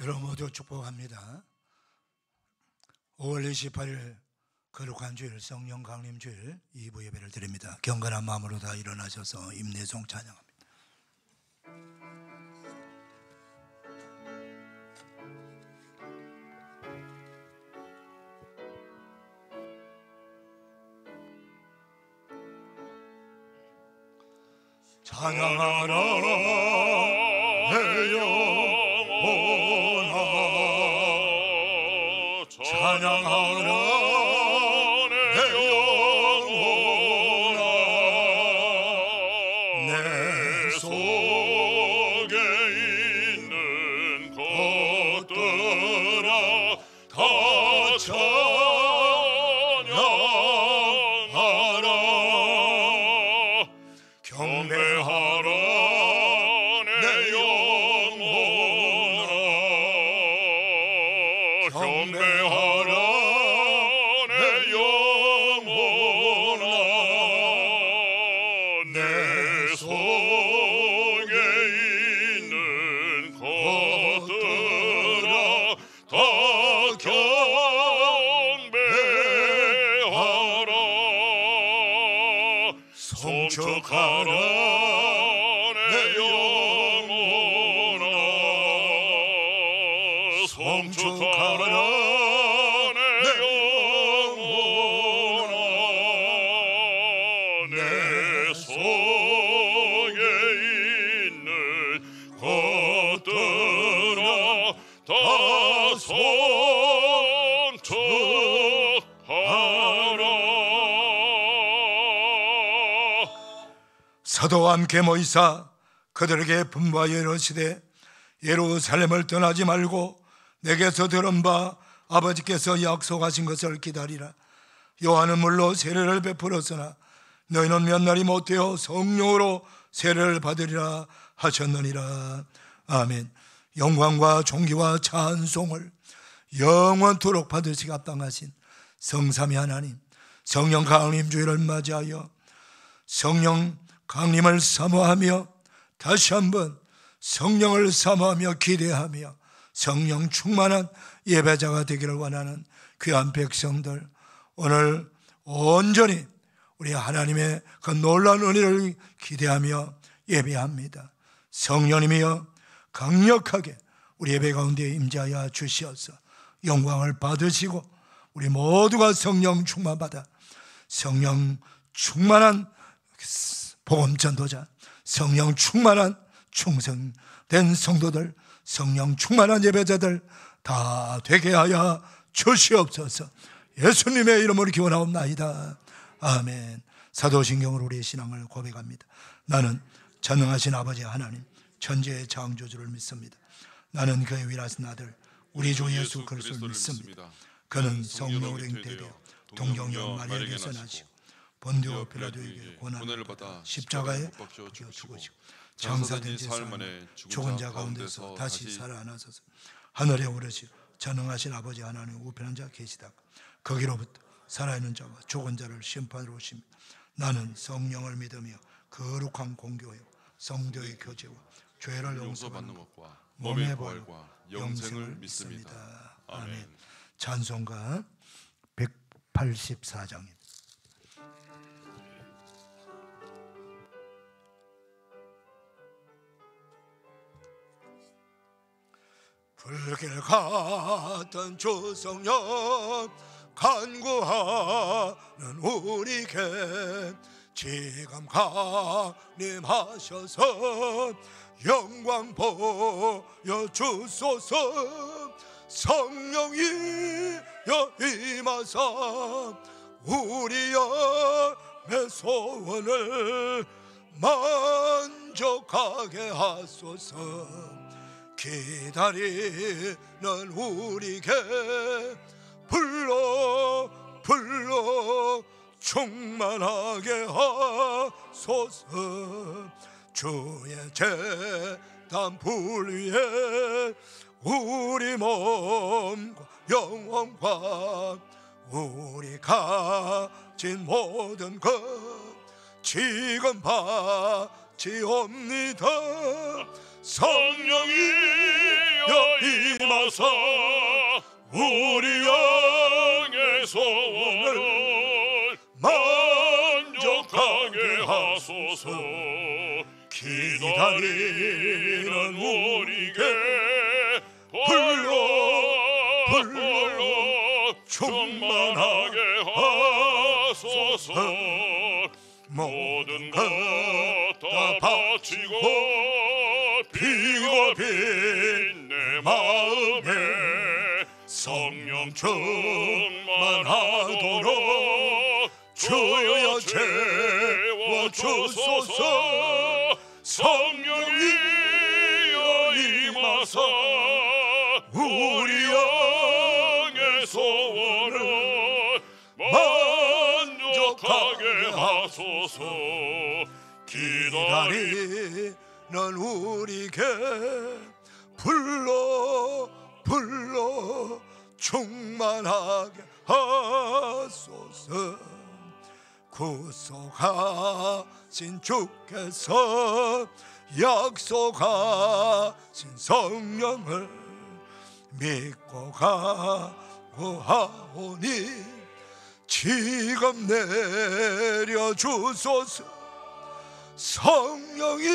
여러분 모두 축복합니다. 5월 28일 거룩한 주일 성령 강림 주일 2부 예배를 드립니다. 경건한 마음으로 다 일어나셔서 임내송 찬양합니다. 찬양하라 내 영혼아, 찬양하라 내 영혼아, 내 속에 있는 것들아 다 찬양하라. 경배하라 내 영혼아, 경배하라 내 영혼아, 내 속에 있는 것들아 다 경배하라. 송축하라 내 영혼아, 송축하라 내 영혼아, 내 속에 있는 것들아 다 송축하라. 사도와 함께 모이사 그들에게 분부하여 이르시되 예루살렘을 떠나지 말고 내게서 들은 바 아버지께서 약속하신 것을 기다리라. 요한은 물로 세례를 베풀었으나 너희는 몇 날이 못되어 성령으로 세례를 받으리라 하셨느니라. 아멘. 영광과 존귀와 찬송을 영원토록 받으시기 합당하신 성삼위 하나님, 성령 강림 주일을 맞이하여 성령 강림을 사모하며 다시 한번 성령을 사모하며 기대하며 성령 충만한 예배자가 되기를 원하는 귀한 백성들, 오늘 온전히 우리 하나님의 그 놀라운 은혜를 기대하며 예배합니다. 성령님이여 강력하게 우리 예배 가운데 임재하여 주시어서 영광을 받으시고 우리 모두가 성령 충만받아 성령 충만한 복음 전도자, 성령 충만한 충성된 성도들, 성령 충만한 예배자들 다 되게 하여 주시옵소서. 예수님의 이름으로 기원하옵나이다. 아멘. 사도신경으로 우리의 신앙을 고백합니다. 나는 전능하신 아버지 하나님 천지의 창조주를 믿습니다. 나는 그의 위라신 아들 우리 주 예수 그리스도를 믿습니다. 그는 성령으로 잉태되어 동정녀 마리아에게서 나시고 본디오 빌라도에게 고난을 받아 십자가에 박혀 죽으시고 장사된 지 사흘 만에 죽은 자 가운데서 다시 살아나셔서 하늘에 오르시 전능하신 아버지 하나님 우편한 자 계시다가 거기로부터 살아있는 자와 죽은 자를 심판하러 오십니다. 나는 성령을 믿으며 거룩한 공교요 성도의 교제와 죄를 용서받는 것과 몸의 부활과 영생을 믿습니다. 아멘. 찬송가 184장입니다. 불길 같은 주 성령 간구하는 우리에게 지금 강림하셔서 영광 보여주소서. 성령이여 임하사 우리의 소원을 만족하게 하소서. 기다리는 우리에게 불러 충만하게 하소서. 주의 제단 불 위에 우리 몸과 영혼과 우리 가진 모든 것 지금 바치옵니다. 성령이여 임하사 하소서. 우리 영의 소원을 만족하게 하소서. 기다리는 우리에게 불러 충만하게 하소서. 모든 것 다 바치고 피고 빈 내 마음에 성령 충만하도록 주여 채워주소서. 성령이여 임하사 우리 영의 소원을 만족하게 하소서. 기다리는 우리에게 불러 충만하게 하소서. 구속하신 주께서 약속하신 성령을 믿고 각오하오니 지금 내려주소서. 성령이여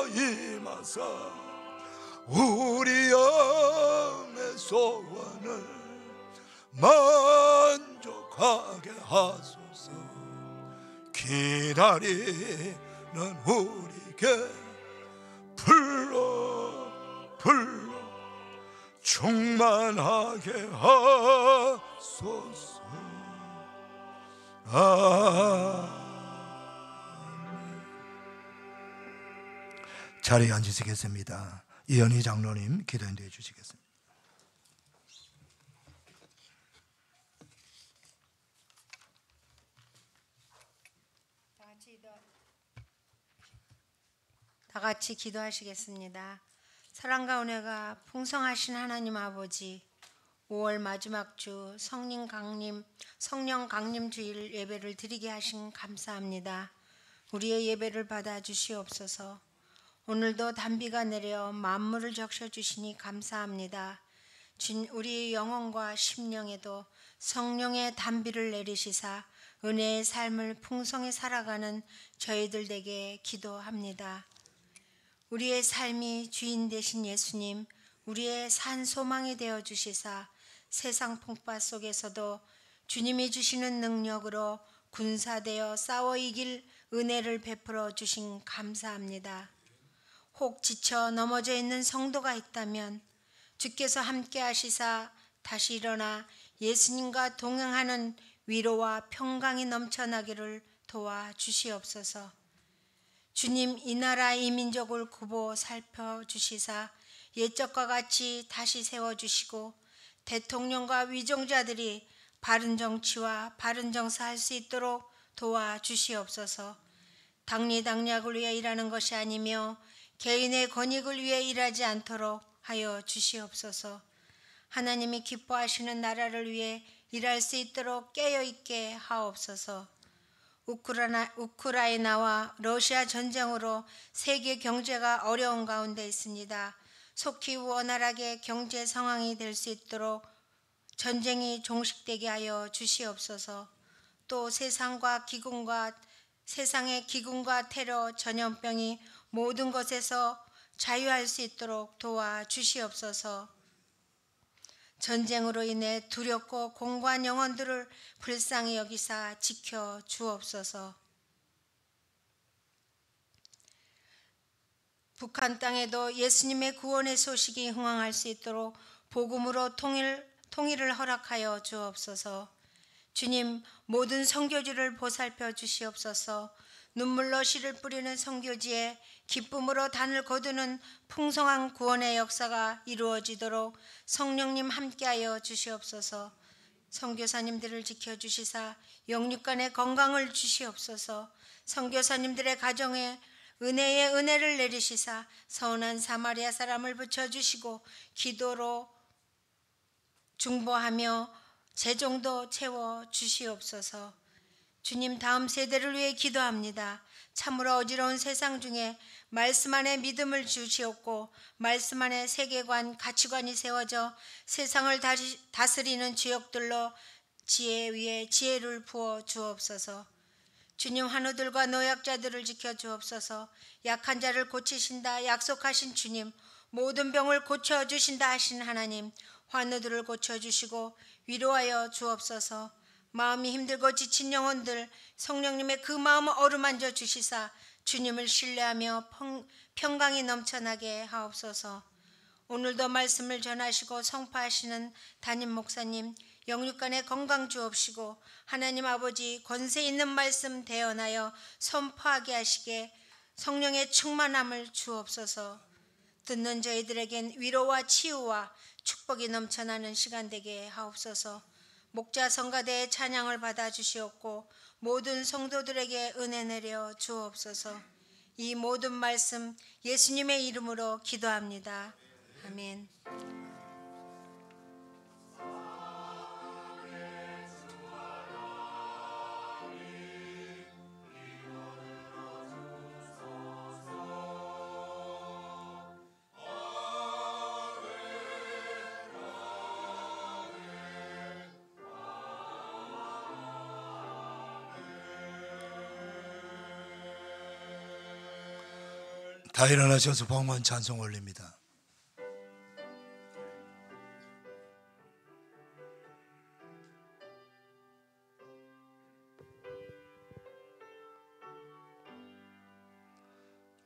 임하사 우리 영의 소원을 만족하게 하소서. 기다리는 우리에게 불러 충만하게 하소서. 자리에 앉으시겠습니다. 이현희 장로님 기도 인도해 주시겠습니다. 다 같이 기도하시겠습니다. 사랑과 은혜가 풍성하신 하나님 아버지, 5월 마지막 주 성령 강림 주일 예배를 드리게 하신 감사합니다. 우리의 예배를 받아 주시옵소서. 오늘도 단비가 내려 만물을 적셔 주시니 감사합니다. 우리의 영혼과 심령에도 성령의 단비를 내리시사 은혜의 삶을 풍성히 살아가는 저희들 되게 기도합니다. 우리의 삶이 주인 되신 예수님, 우리의 산 소망이 되어 주시사 세상 풍파 속에서도 주님이 주시는 능력으로 군사되어 싸워 이길 은혜를 베풀어 주신 감사합니다. 혹 지쳐 넘어져 있는 성도가 있다면 주께서 함께 하시사 다시 일어나 예수님과 동행하는 위로와 평강이 넘쳐나기를 도와주시옵소서. 주님, 이 나라 이 민족을 굽어 살펴주시사 옛적과 같이 다시 세워주시고 대통령과 위종자들이 바른 정치와 바른 정사할 수 있도록 도와주시옵소서. 당리당략을 위해 일하는 것이 아니며 개인의 권익을 위해 일하지 않도록 하여 주시옵소서. 하나님이 기뻐하시는 나라를 위해 일할 수 있도록 깨어있게 하옵소서. 우크라이나와 러시아 전쟁으로 세계 경제가 어려운 가운데 있습니다. 속히 원활하게 경제 상황이 될 수 있도록 전쟁이 종식되게 하여 주시옵소서. 또 세상의 기근과 테러, 전염병이 모든 것에서 자유할 수 있도록 도와주시옵소서. 전쟁으로 인해 두렵고 공고한 영혼들을 불쌍히 여기사 지켜 주옵소서. 북한 땅에도 예수님의 구원의 소식이 흥황할 수 있도록 복음으로 통일을 허락하여 주옵소서. 주님, 모든 선교지를 보살펴 주시옵소서. 눈물로 씨를 뿌리는 선교지에 기쁨으로 단을 거두는 풍성한 구원의 역사가 이루어지도록 성령님 함께하여 주시옵소서. 선교사님들을 지켜주시사 영육간의 건강을 주시옵소서. 선교사님들의 가정에 은혜의 은혜를 내리시사 선한 사마리아 사람을 붙여주시고 기도로 중보하며 재정도 채워 주시옵소서. 주님, 다음 세대를 위해 기도합니다. 참으로 어지러운 세상 중에 말씀 안에 믿음을 주시옵고 말씀 안에 세계관, 가치관이 세워져 세상을 다스리는 주역들로 지혜 위에 지혜를 부어 주옵소서. 주님, 환우들과 노약자들을 지켜 주옵소서. 약한 자를 고치신다 약속하신 주님, 모든 병을 고쳐주신다 하신 하나님, 환우들을 고쳐주시고 위로하여 주옵소서. 마음이 힘들고 지친 영혼들, 성령님의 그 마음을 어루만져 주시사 주님을 신뢰하며 평강이 넘쳐나게 하옵소서. 오늘도 말씀을 전하시고 성파하시는 담임 목사님, 영육간의 건강 주옵시고 하나님 아버지 권세 있는 말씀 대언하여 선포하게 하시게 성령의 충만함을 주옵소서. 듣는 저희들에겐 위로와 치유와 축복이 넘쳐나는 시간 되게 하옵소서. 목자 성가대의 찬양을 받아 주시옵고 모든 성도들에게 은혜 내려 주옵소서. 이 모든 말씀 예수님의 이름으로 기도합니다. 아멘. 다 일어나셔서 봉헌 찬송 올립니다.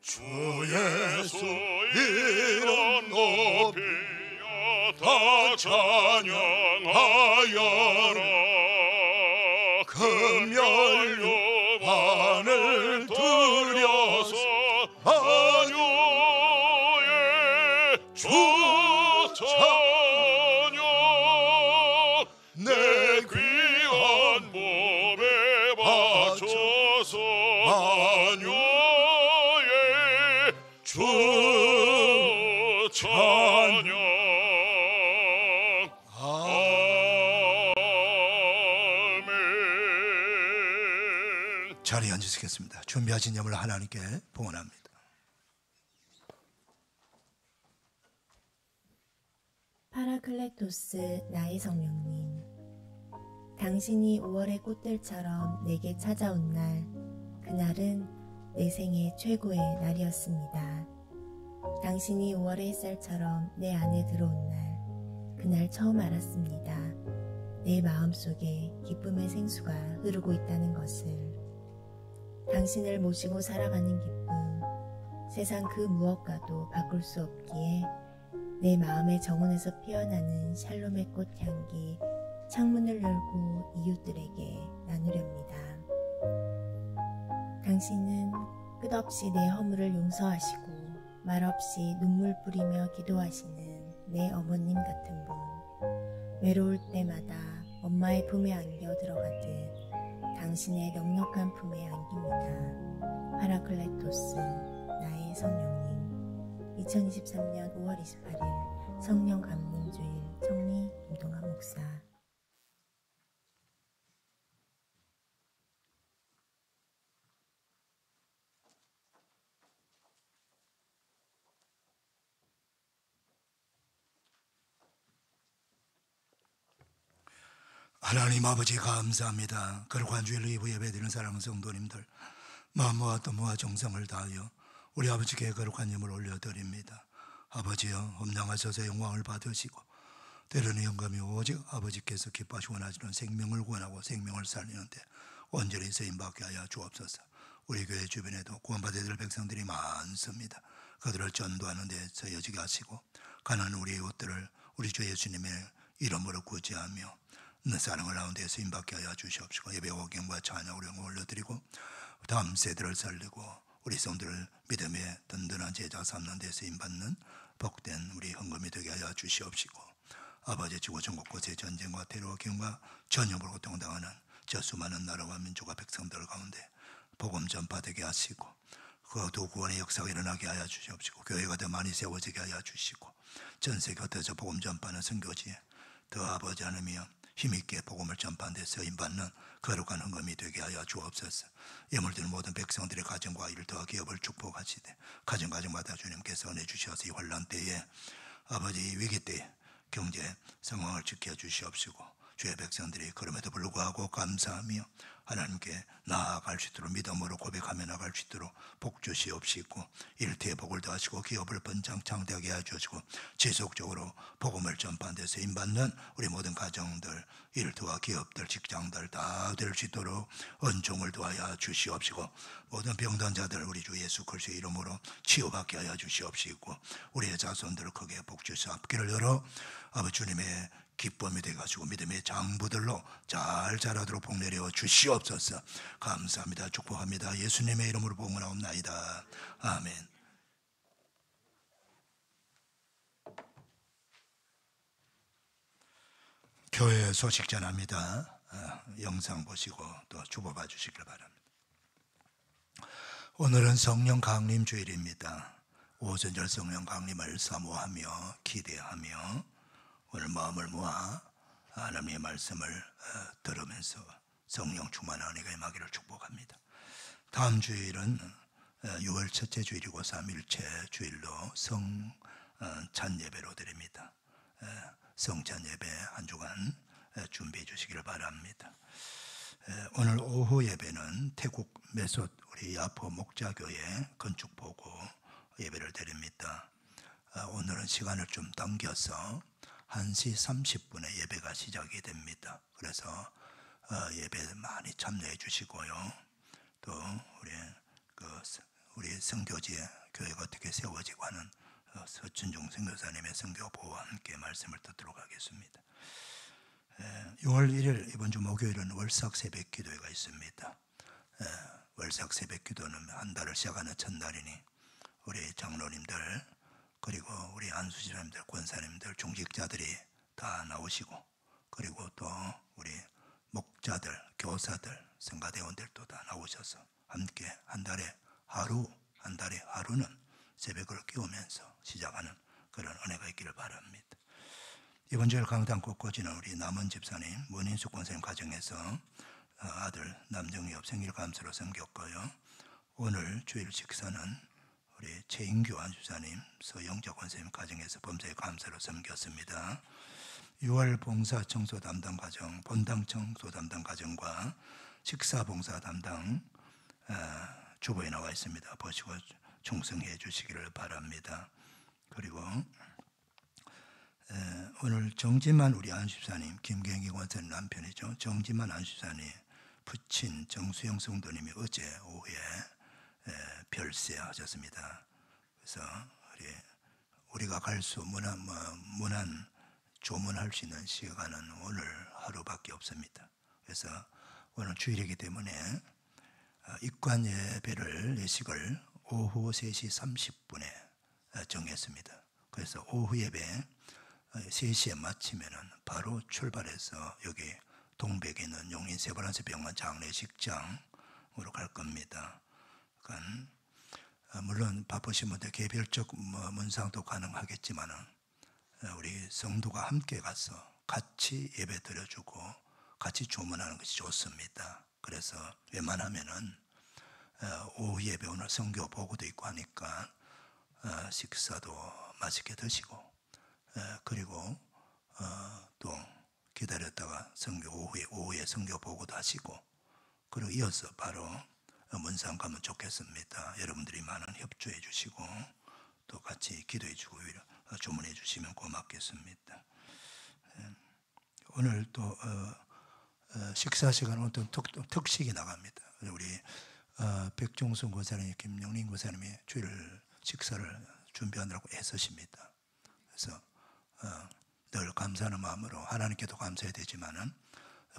주 예수 이름 높이여 다 찬양하여라. 금연료 반을 들여서 만유의 주 찬양 내 귀한 몸에 바쳐서 만유의 주 찬양. 아멘. 자리에 앉으시겠습니다. 준비하신 점을 하나님께 봉헌합니다. 파라클레토스 나의 성령님, 당신이 5월의 꽃들처럼 내게 찾아온 날, 그날은 내 생애 최고의 날이었습니다. 당신이 5월의 햇살처럼 내 안에 들어온 날, 그날 처음 알았습니다. 내 마음속에 기쁨의 생수가 흐르고 있다는 것을. 당신을 모시고 살아가는 기쁨, 세상 그 무엇과도 바꿀 수 없기에 내 마음의 정원에서 피어나는 샬롬의 꽃향기, 창문을 열고 이웃들에게 나누렵니다. 당신은 끝없이 내 허물을 용서하시고 말없이 눈물 뿌리며 기도하시는 내 어머님 같은 분. 외로울 때마다 엄마의 품에 안겨 들어가듯 당신의 넉넉한 품에 안깁니다. 파라클레토스 나의 성령님. 2023년 5월 28일 성령 감림주일 성리 김동환 목사. 하나님 아버지 감사합니다. 거룩한 주일 이브 예배드리는 사랑하는 성도님들, 마음과 뜻과 정성을 다하여 우리 아버지께 거룩한 예물 올려드립니다. 아버지여, 험량하셔서 영광을 받으시고 때로는 영감이 오직 아버지께서 기뻐하시고 원하시는 생명을 구원하고 생명을 살리는데 온전히 쓰임받게 하여 주옵소서. 우리 교회 주변에도 구원받아야 될 백성들이 많습니다. 그들을 전도하는 데 쓰여지게 하시고 가난한 우리 이웃들을 우리 주 예수님의 이름으로 구제하며 사랑을 가운데 쓰임받게 하여 주시옵시고 예배와 경과 찬양으로 영광을 올려드리고 다음 세대를 살리고 우리 성도를 믿음의 든든한 제자 삼는 데 쓰임받는 복된 우리 헌금이 되게 하여 주시옵시고 아버지 지구 전국 곳의 전쟁과 테러와 기운과 전염으로 고통당하는 저 수많은 나라와 민족과 백성들 가운데 복음 전파되게 하시고 그 구원의 역사가 일어나게 하여 주시옵시고 교회가 더 많이 세워지게 하여 주시고 전 세계 흩어져 복음 전파하는 선교지에 더 아버지 하나님이여 힘있게 복음을 전파하는 데 쓰임받는 거룩한 헌금이 되게 하여 주옵소서. 예물드는 모든 백성들의 가정과 일터와 기업을 축복하시되 가정마다 주님께서 은혜 주셔서 이 환난 때에 아버지 위기 때에 경제 상황을 지켜주시옵시고 주의 백성들이 그럼에도 불구하고 감사하며 하나님께 나아갈 수 있도록 믿음으로 고백하며 나아갈 수 있도록 복 주시옵시고 일터에 복을 더하시고 기업을 번창 창대하게 해주시고 지속적으로 복음을 전파하는 데 쓰임받는 우리 모든 가정들 일터와 기업들 직장들 다 될 수 있도록 은총을 더하여 주시옵시고 모든 병든 자들 우리 주 예수 그리스도의 이름으로 치유받게 하여 주시옵시고 우리의 자손들을 크게 복 주시옵소서. 앞길을 열어 아버지 주님의 기쁨이 되어가지고 믿음의 장부들로 잘 자라도록 복 내려 주시옵소서. 감사합니다. 축복합니다. 예수님의 이름으로 복문하옵나이다. 아멘. 교회 소식 전합니다. 영상 보시고 또 주보봐 주시길 바랍니다. 오늘은 성령 강림 주일입니다. 오순절 성령 강림을 사모하며 기대하며 오늘 마음을 모아 하나님의 말씀을 들으면서 성령 충만한 은혜가 임하기를 축복합니다. 다음 주일은 6월 첫째 주일이고 3일째 주일로 성찬 예배로 드립니다. 성찬 예배 한 주간 준비해 주시기를 바랍니다. 오늘 오후 예배는 태국 메솥 우리 야포 목자교회 건축 보고 예배를 드립니다. 오늘은 시간을 좀 당겨서 1시 30분에 예배가 시작이 됩니다. 그래서 예배 많이 참여해 주시고요. 또 우리 선교지에 교회가 어떻게 세워지고 하는 서춘중 선교사님의 선교보와 함께 말씀을 듣도록 하겠습니다. 6월 1일 이번 주 목요일은 월삭 새벽 기도회가 있습니다. 월삭 새벽 기도는 한 달을 시작하는 첫날이니 우리 장로님들 그리고 우리 안수지사님들, 권사님들, 중직자들이 다 나오시고 그리고 또 우리 목자들, 교사들, 성가대원들도 다 나오셔서 함께 한 달에 하루는 새벽을 깨우면서 시작하는 그런 은혜가 있기를 바랍니다. 이번 주일 강당 곳곳이는 우리 남은 집사님, 문인숙 권사님 가정에서 아들 남정엽 생일 감사로 섬겼고요. 오늘 주일 식사는 우리 최인규 안수사님, 서영자 권사님 가정에서 범사의 감사로 섬겼습니다. 6월 봉사 청소 담당 가정, 본당 청소 담당 가정과 식사 봉사 담당 주보에 나와 있습니다. 보시고 충성해 주시기를 바랍니다. 그리고 오늘 정지만 우리 안수사님, 김경희 권사님 남편이죠. 정지만 안수사님 부친 정수영 성도님이 어제 오후에 별세하셨습니다. 그래서 우리가 갈 수 문안 조문할 수 있는 시간은 오늘 하루밖에 없습니다. 그래서 오늘 주일이기 때문에 입관 예배를 예식을 오후 3시 30분에 정했습니다. 그래서 오후 예배 3시에 마치면은 바로 출발해서 여기 동백에 있는 용인 세브란스 병원 장례식장으로 갈 겁니다. 그러니까 물론 바쁘신 분들 개별적 문상도 가능하겠지만은 우리 성도가 함께 가서 같이 예배 드려주고 같이 조문하는 것이 좋습니다. 그래서 웬만하면은 오후 예배 오늘 성교 보고도 있고 하니까 식사도 맛있게 드시고 그리고 또 기다렸다가 오후에 성교 보고도 하시고 그리고 이어서 바로 문상 가면 좋겠습니다. 여러분들이 많은 협조해 주시고 또 같이 기도해 주고 주문해 주시면 고맙겠습니다. 오늘 또 식사 시간 어떤 특식이 나갑니다. 우리 백종순 권사님, 김영린 권사님이 주일 식사를 준비하느라고 애쓰십니다. 그래서 늘 감사하는 마음으로 하나님께도 감사해야 되지만은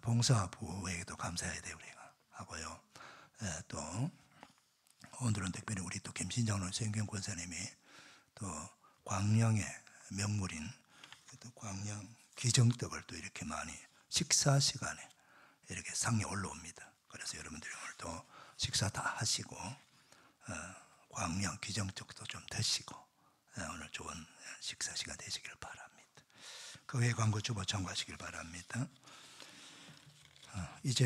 봉사부에게도 감사해야 돼요 우리가 하고요. 또 오늘은 특별히 우리 또 김신장로 성경 권사님이 또 광양의 명물인 또 광양 기정떡을 또 이렇게 많이 식사 시간에 이렇게 상에 올라옵니다. 그래서 여러분들이 오늘 또 식사 다 하시고 광양 기정떡도 좀 드시고 오늘 좋은 식사 시간 되시길 바랍니다. 그 외에 광고 주보 참고하시길 바랍니다. 이제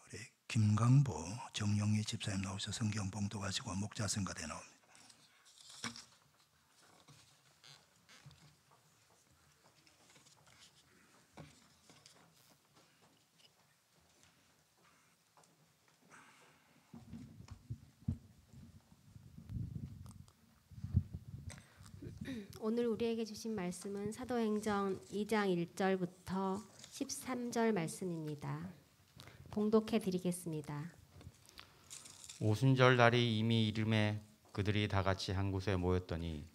우리 김강보 정영희 집사님 나오셔서 성경 봉독 하시고 목자 성가대 나옵니다. 오늘 우리에게 주신 말씀은 사도행전 2장 1절부터 13절 말씀입니다. 봉독해 드리겠습니다. 오순절 날이 이미 이름에 그들이 다 같이 한 곳에 모였더니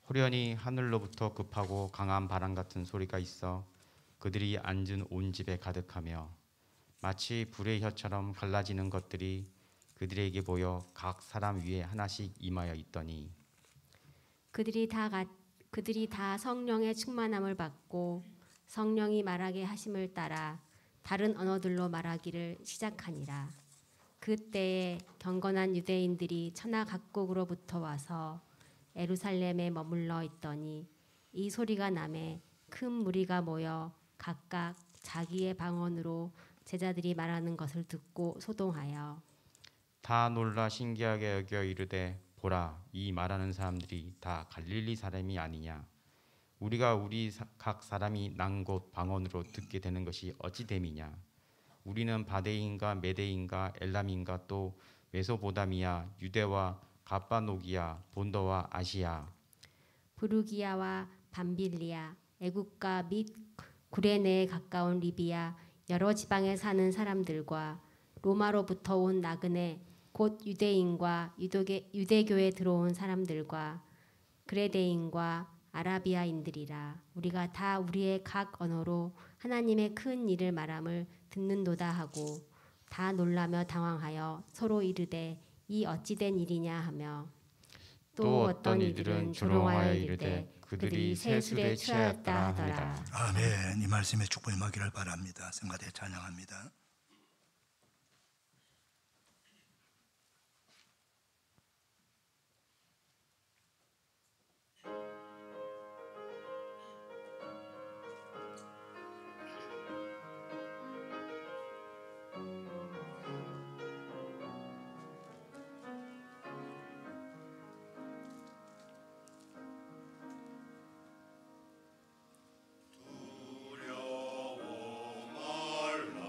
호련히 하늘로부터 급하고 강한 바람 같은 소리가 있어 그들이 앉은 온 집에 가득하며 마치 불의 혀처럼 갈라지는 것들이 그들에게 보여 각 사람 위에 하나씩 임하여 있더니 그들이 다 성령의 충만함을 받고 성령이 말하게 하심을 따라 다른 언어들로 말하기를 시작하니라. 그때에 경건한 유대인들이 천하 각국으로부터 와서 예루살렘에 머물러 있더니 이 소리가 나매 큰 무리가 모여 각각 자기의 방언으로 제자들이 말하는 것을 듣고 소동하여 다 놀라 신기하게 여겨 이르되 보라, 이 말하는 사람들이 다 갈릴리 사람이 아니냐? 우리가 각 사람이 난 곳 방언으로 듣게 되는 것이 어찌 됨이냐? 우리는 바데인가 메데인가 엘람인가 또 메소보다미아, 유대와 갑바노기아, 본도와 아시아, 부르기아와 밤빌리아, 애국가 및 구레네에 가까운 리비아 여러 지방에 사는 사람들과 로마로부터 온 나그네 곧 유대인과 유대교에 들어온 사람들과 그레데인과 아라비아인들이라. 우리가 다 우리의 각 언어로 하나님의 큰 일을 말함을 듣는도다 하고 다 놀라며 당황하여 서로 이르되 이 어찌된 일이냐 하며 또 어떤 이들은 조롱하여 이르되 그들이 세술에 취하였다 하더라. 아멘. 이 말씀에 축복이 임하기를 바랍니다. 성가대 찬양합니다. 두려워 말라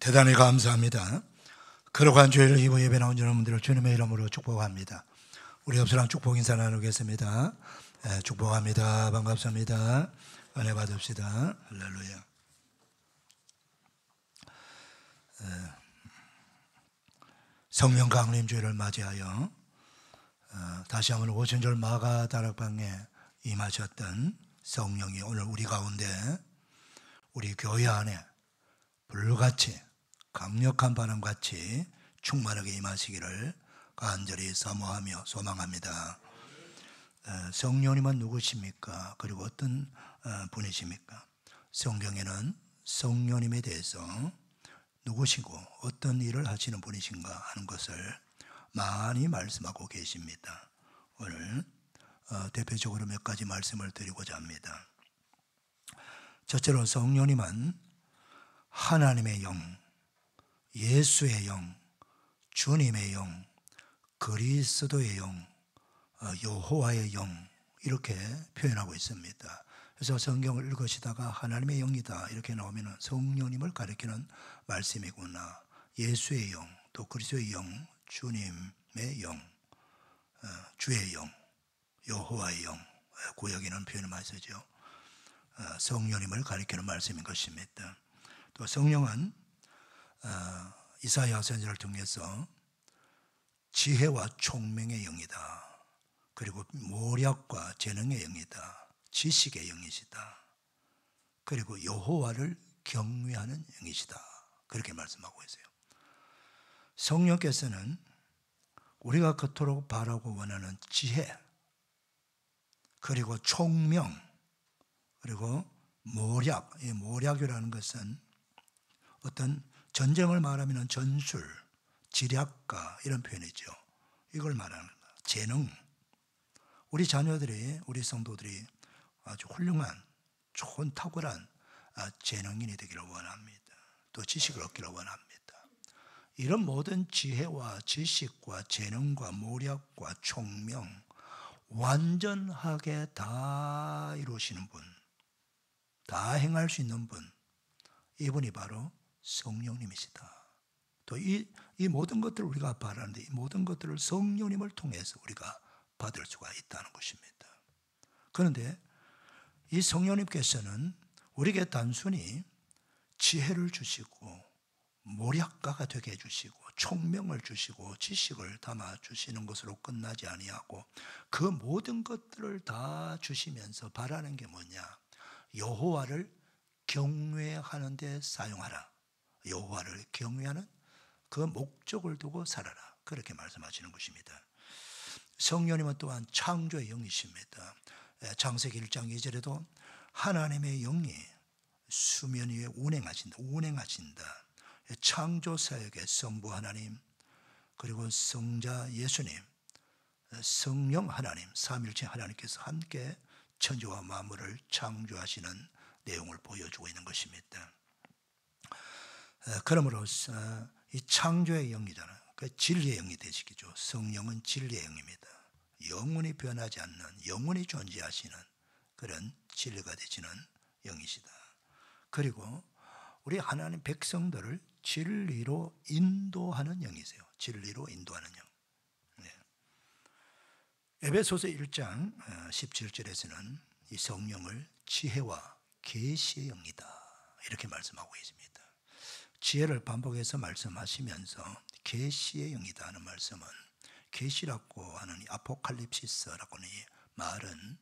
대단히 감사합니다. 거룩한 주일 이후 예배 나온 여러분들을 주님의 이름으로 축복합니다. 우리 옆사람 축복 인사 나누겠습니다. 축복합니다. 반갑습니다. 은혜 받읍시다. 할렐루야. 성령 강림 주일을 맞이하여 다시 한번 오순절 마가 다락방에 임하셨던 성령이 오늘 우리 가운데 우리 교회 안에 불같이 강력한 바람같이 충만하게 임하시기를 간절히 사모하며 소망합니다. 성령님은 누구십니까? 그리고 어떤 분이십니까? 성경에는 성령님에 대해서 누구시고 어떤 일을 하시는 분이신가 하는 것을 많이 말씀하고 계십니다. 오늘 대표적으로 몇 가지 말씀을 드리고자 합니다. 첫째로 성령님은 하나님의 영, 예수의 영, 주님의 영, 그리스도의 영, 여호와의 영 이렇게 표현하고 있습니다. 그래서 성경을 읽으시다가 하나님의 영이다 이렇게 나오면 성령님을 가리키는 말씀이구나. 예수의 영, 또 그리스도의 영, 주님의 영, 주의 영, 여호와의 영, 구약에는 표현을 많이 쓰죠. 성령님을 가리키는 말씀인 것입니다. 또 성령은 이사야 선지자를 통해서 지혜와 총명의 영이다. 그리고 모략과 재능의 영이다. 지식의 영이시다. 그리고 여호와를 경외하는 영이시다. 그렇게 말씀하고 있어요. 성령께서는 우리가 그토록 바라고 원하는 지혜, 그리고 총명, 그리고 모략. 이 모략이라는 것은 어떤 전쟁을 말하면 전술, 지략가 이런 표현이죠. 이걸 말하는 거예요. 재능. 우리 자녀들이, 우리 성도들이 아주 훌륭한, 좋은 탁월한 재능인이 되기를 원합니다. 또 지식을 얻기를 원합니다. 이런 모든 지혜와 지식과 재능과 모략과 총명 완전하게 다 이루시는 분, 다 행할 수 있는 분, 이분이 바로 성령님이시다. 또 이 모든 것들을 우리가 바라는데 이 모든 것들을 성령님을 통해서 우리가 받을 수가 있다는 것입니다. 그런데 이 성령님께서는 우리에게 단순히 지혜를 주시고 모략가가 되게 해주시고 총명을 주시고 지식을 담아 주시는 것으로 끝나지 아니하고 그 모든 것들을 다 주시면서 바라는 게 뭐냐? 여호와를 경외하는 데 사용하라. 여호와를 경외하는 그 목적을 두고 살아라. 그렇게 말씀하시는 것입니다. 성령님은 또한 창조의 영이십니다. 창세기 1장 2절에도 하나님의 영이 수면 위에 운행하신다. 창조 사역의 성부 하나님, 그리고 성자 예수님, 성령 하나님, 삼일체 하나님께서 함께 천지와 만물을 창조하시는 내용을 보여주고 있는 것입니다. 그러므로서 이 창조의 영이잖아요. 그 진리의 영이 되시겠죠. 성령은 진리의 영입니다. 영원히 변하지 않는, 영원히 존재하시는 그런 진리가 되시는 영이시다. 그리고 우리 하나님 백성들을 진리로 인도하는 영이세요. 진리로 인도하는 영. 네. 에베소서 1장 17절에서는 이 성령을 지혜와 계시의 영이다 이렇게 말씀하고 있습니다. 지혜를 반복해서 말씀하시면서 계시의 영이다 하는 말씀은 계시라고 하는 이 아포칼립시스라고 하는 이 말은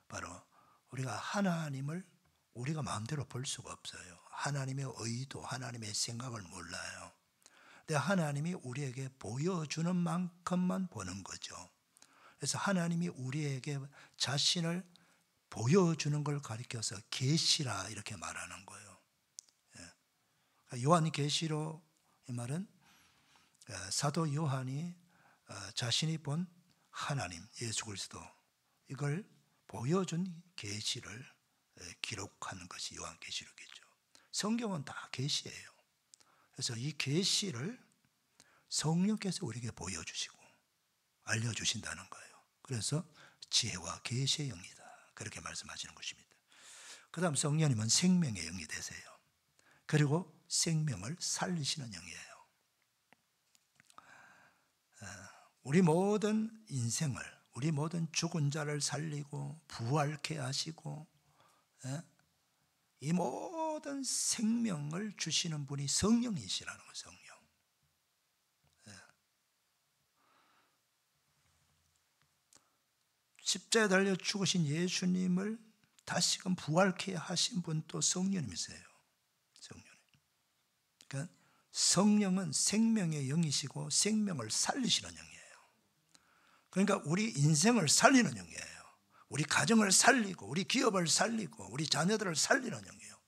바로 우리가 하나님을 우리가 마음대로 볼 수가 없어요. 하나님의 의도, 하나님의 생각을 몰라요. 근데 하나님이 우리에게 보여주는 만큼만 보는 거죠. 그래서 하나님이 우리에게 자신을 보여주는 걸 가리켜서 계시라 이렇게 말하는 거예요. 요한 계시로 이 말은 사도 요한이 자신이 본 하나님, 예수 그리스도 이걸 보여준 계시를 기록하는 것이 요한 계시록이죠. 성경은 다 계시예요. 그래서 이 계시를 성령께서 우리에게 보여주시고 알려주신다는 거예요. 그래서 지혜와 계시의 영이다 그렇게 말씀하시는 것입니다. 그 다음 성령님은 생명의 영이 되세요. 그리고 생명을 살리시는 영이에요. 우리 모든 인생을, 우리 모든 죽은 자를 살리고 부활케 하시고 이 모든 생명을 주시는 분이 성령이시라는 거예요. 성령. 십자가에 달려 죽으신 예수님을 다시금 부활케 하신 분 또 성령님이세요. 성령님. 그러니까 성령은 생명의 영이시고 생명을 살리시는 영이에요. 그러니까 우리 인생을 살리는 영이에요. 우리 가정을 살리고 우리 기업을 살리고 우리 자녀들을 살리는 영이에요.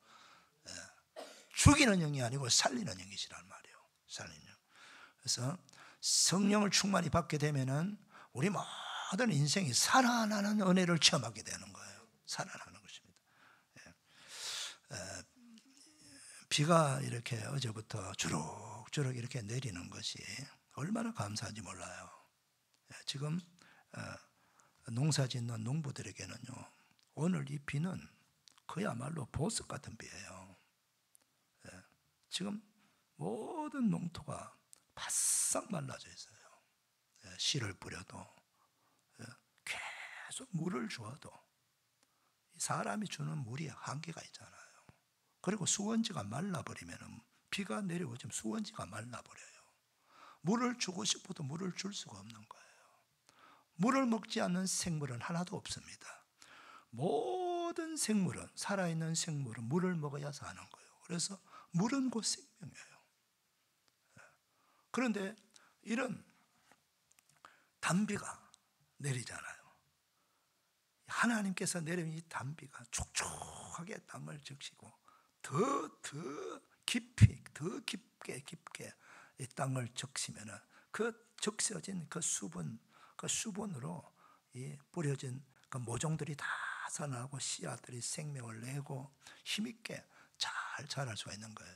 죽이는 영이 아니고 살리는 영이시란 말이에요. 살리는 영. 그래서 성령을 충만히 받게 되면은 우리 모든 인생이 살아나는 은혜를 체험하게 되는 거예요. 살아나는 것입니다. 비가 이렇게 어제부터 주룩주룩 이렇게 내리는 것이 얼마나 감사한지 몰라요. 지금 농사 짓는 농부들에게는요, 오늘 이 비는 그야말로 보석 같은 비예요. 지금 모든 농토가 바싹 말라져 있어요. 씨를 뿌려도 계속 물을 주어도 사람이 주는 물이 한계가 있잖아요. 그리고 수원지가 말라버리면 비가 내려오지만 수원지가 말라버려요. 물을 주고 싶어도 물을 줄 수가 없는 거예요. 물을 먹지 않는 생물은 하나도 없습니다. 모든 생물은, 살아있는 생물은 물을 먹어야 사는 거예요. 그래서 물은 곧 생명이에요. 그런데 이런 단비가 내리잖아요. 하나님께서 내리는 이 단비가 촉촉하게 땅을 적시고 더 깊이, 더 깊게 이 땅을 적시면은 그 적셔진 그 수분으로 이 뿌려진 그 모종들이 다 살아나고 씨앗들이 생명을 내고 힘있게 잘 자랄 수가 있는 거예요.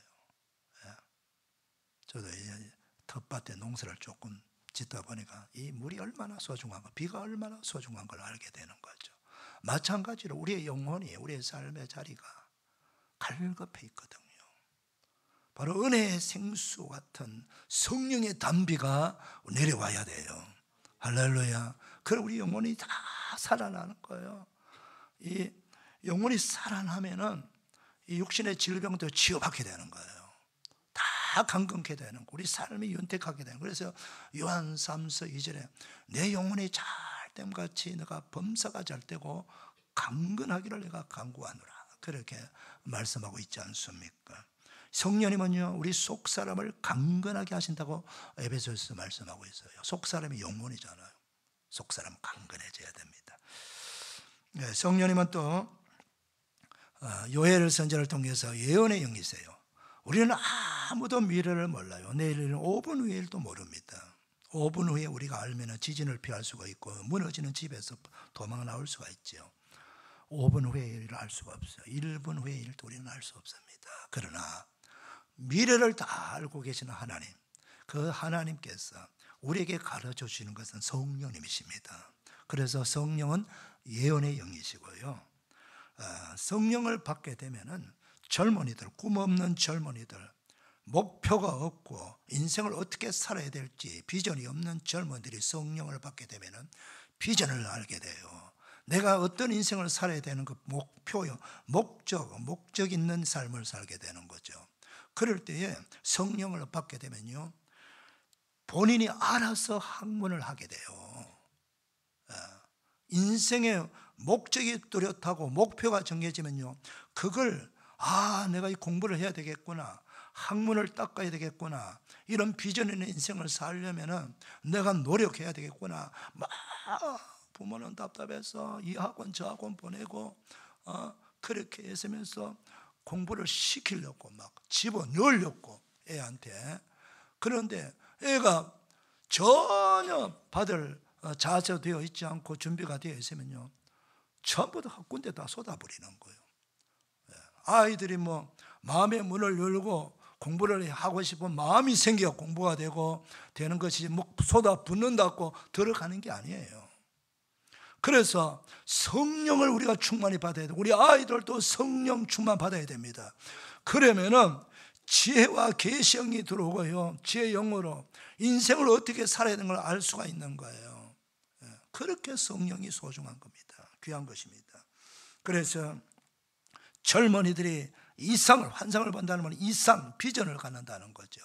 저도 이제 텃밭에 농사를 조금 짓다 보니까 이 물이 얼마나 소중한가, 비가 얼마나 소중한 걸 알게 되는 거죠. 마찬가지로 우리의 영혼이, 우리의 삶의 자리가 갈급해 있거든요. 바로 은혜의 생수 같은 성령의 단비가 내려와야 돼요. 할렐루야. 그럼 우리 영혼이 다 살아나는 거예요. 이 영혼이 살아나면은 이 육신의 질병도 치유받게 되는 거예요. 다 강건케 되는 거. 우리 삶이 윤택하게 되는 거예요. 그래서 요한 3서 2절에 내 영혼이 잘됨같이 너가 범사가 잘되고 강건하기를 내가 간구하노라. 그렇게 말씀하고 있지 않습니까? 성령님은요, 우리 속 사람을 강건하게 하신다고 에베소서에서 말씀하고 있어요. 속 사람이 영혼이잖아요. 속 사람은 강건해져야 됩니다. 네, 성령님은 또 요엘 선지자를 통해서 예언의 영이세요. 우리는 아무도 미래를 몰라요. 내일은 5분 후일도 모릅니다. 5분 후에 우리가 알면 지진을 피할 수가 있고 무너지는 집에서 도망 나올 수가 있죠. 5분 후의 일을 알 수가 없어요. 1분 후의 일도 우리는 알 수 없습니다. 그러나 미래를 다 알고 계시는 하나님, 그 하나님께서 우리에게 가르쳐 주시는 것은 성령님이십니다. 그래서 성령은 예언의 영이시고요. 성령을 받게 되면은 젊은이들, 꿈 없는 젊은이들, 목표가 없고 인생을 어떻게 살아야 될지 비전이 없는 젊은이들이 성령을 받게 되면은 비전을 알게 돼요. 내가 어떤 인생을 살아야 되는 그 목표요, 목적 있는 삶을 살게 되는 거죠. 그럴 때에 성령을 받게 되면요, 본인이 알아서 학문을 하게 돼요. 인생의 목적이 뚜렷하고 목표가 정해지면요, 그걸 내가 이 공부를 해야 되겠구나, 학문을 닦아야 되겠구나, 이런 비전 있는 인생을 살려면은 내가 노력해야 되겠구나. 막 부모는 답답해서 이 학원 저 학원 보내고 그렇게 했으면서 공부를 시키려고 막 집어넣으려고 애한테. 그런데 애가 전혀 받을 자세가 되어 있지 않고 준비가 되어 있으면요, 전부 다 학군데 다 쏟아버리는 거예요. 아이들이 뭐 마음의 문을 열고 공부를 하고 싶은 마음이 생겨 공부가 되는 것이 뭐 쏟아붓는다고 들어가는 게 아니에요. 그래서 성령을 우리가 충만히 받아야 돼요. 우리 아이들도 성령 충만 받아야 됩니다. 그러면은 지혜와 계시형이 들어오고요, 지혜 영으로 인생을 어떻게 살아야 되는 걸 알 수가 있는 거예요. 그렇게 성령이 소중한 겁니다. 귀한 것입니다. 그래서 젊은이들이 이상을, 환상을 본다는 건 이상, 비전을 갖는다는 거죠.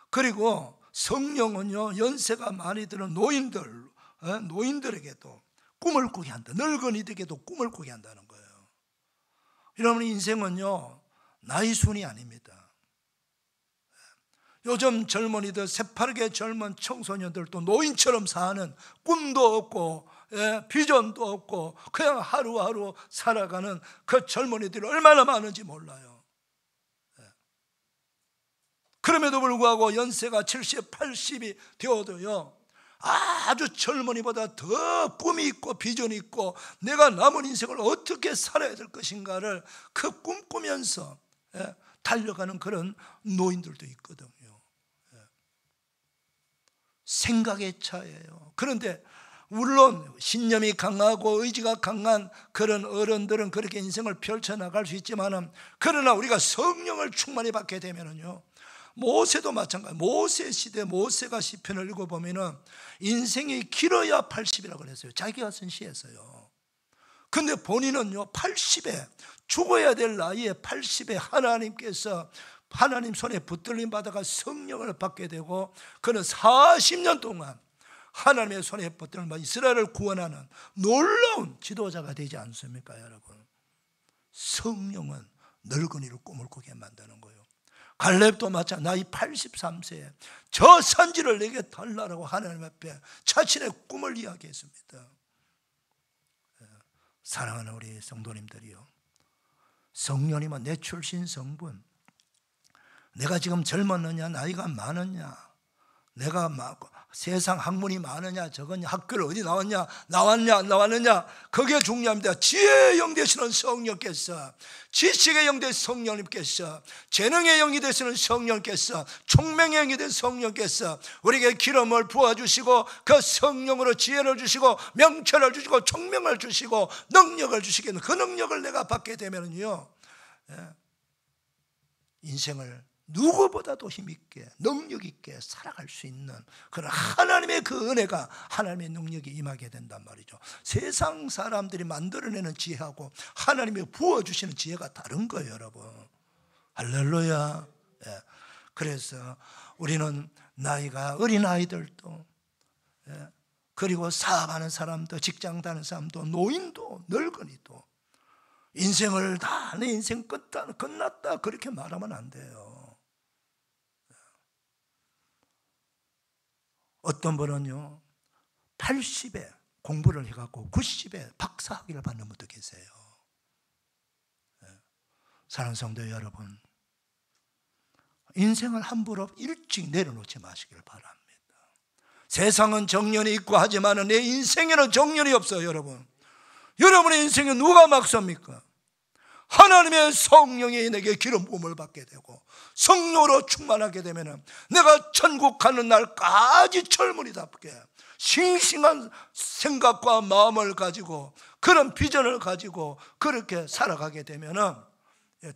그리고 성령은요, 연세가 많이 드는 노인들에게도 꿈을 꾸게 한다. 늙은이들에게도 꿈을 꾸게 한다는 거예요. 여러분, 인생은요, 나이순이 아닙니다. 요즘 젊은이들, 새파랗게 젊은 청소년들도 노인처럼 사는, 꿈도 없고 비전도 없고 그냥 하루하루 살아가는 그 젊은이들이 얼마나 많은지 몰라요. 그럼에도 불구하고 연세가 70, 80이 되어도요, 아주 젊은이보다 더 꿈이 있고 비전이 있고 내가 남은 인생을 어떻게 살아야 될 것인가를 그 꿈꾸면서 달려가는 그런 노인들도 있거든요. 생각의 차이예요. 그런데 물론 신념이 강하고 의지가 강한 그런 어른들은 그렇게 인생을 펼쳐나갈 수 있지만, 그러나 우리가 성령을 충만히 받게 되면요, 모세도 마찬가지. 모세 시대, 모세가 시편을 읽어보면은 인생이 길어야 80이라고 그랬어요. 자기가 쓴 시에서요. 근데 본인은요, 80에 죽어야 될 나이에 80에 하나님 손에 붙들림 받아가 성령을 받게 되고, 그는 40년 동안 하나님의 손에 붙들림 받아 이스라엘을 구원하는 놀라운 지도자가 되지 않습니까, 여러분? 성령은 늙은이를 꿈을 꾸게 만드는 거예요. 갈렙도 마찬가지. 나이 83세에 저 산지를 내게 달라라고 하나님 앞에 자신의 꿈을 이야기했습니다. 사랑하는 우리 성도님들이요, 성령님은 내 출신 성분, 내가 지금 젊었느냐, 나이가 많았냐, 내가 세상 학문이 많으냐, 적었냐, 학교를 어디 나왔냐, 안 나왔느냐, 그게 중요합니다. 지혜의 영 되시는 성령께서, 지식의 영 되시는 성령님께서, 재능의 영이 되시는 성령께서, 총명의 영이 되시는 성령께서 우리에게 기름을 부어주시고 그 성령으로 지혜를 주시고 명철을 주시고 총명을 주시고 능력을 주시겠는, 그 능력을 내가 받게 되면요, 인생을 누구보다도 힘있게 능력있게 살아갈 수 있는 그런 하나님의 그 은혜가, 하나님의 능력이 임하게 된단 말이죠. 세상 사람들이 만들어내는 지혜하고 하나님이 부어주시는 지혜가 다른 거예요, 여러분. 할렐루야. 그래서 우리는 나이가 어린 아이들도, 그리고 사업하는 사람도, 직장 다니는 사람도, 노인도, 늙은이도 인생을 다 내 인생 끝났다 그렇게 말하면 안 돼요. 어떤 분은요, 80에 공부를 해갖고 90에 박사학위를 받는 분도 계세요. 사랑하는 성도 여러분, 인생을 함부로 일찍 내려놓지 마시길 바랍니다. 세상은 정년이 있고 하지만 내 인생에는 정년이 없어요, 여러분. 여러분의 인생에 누가 막섭니까? 하나님의 성령이 내게 기름 부음을 받게 되고 성령으로 충만하게 되면 내가 천국 가는 날까지 젊은이답게 싱싱한 생각과 마음을 가지고 그런 비전을 가지고 그렇게 살아가게 되면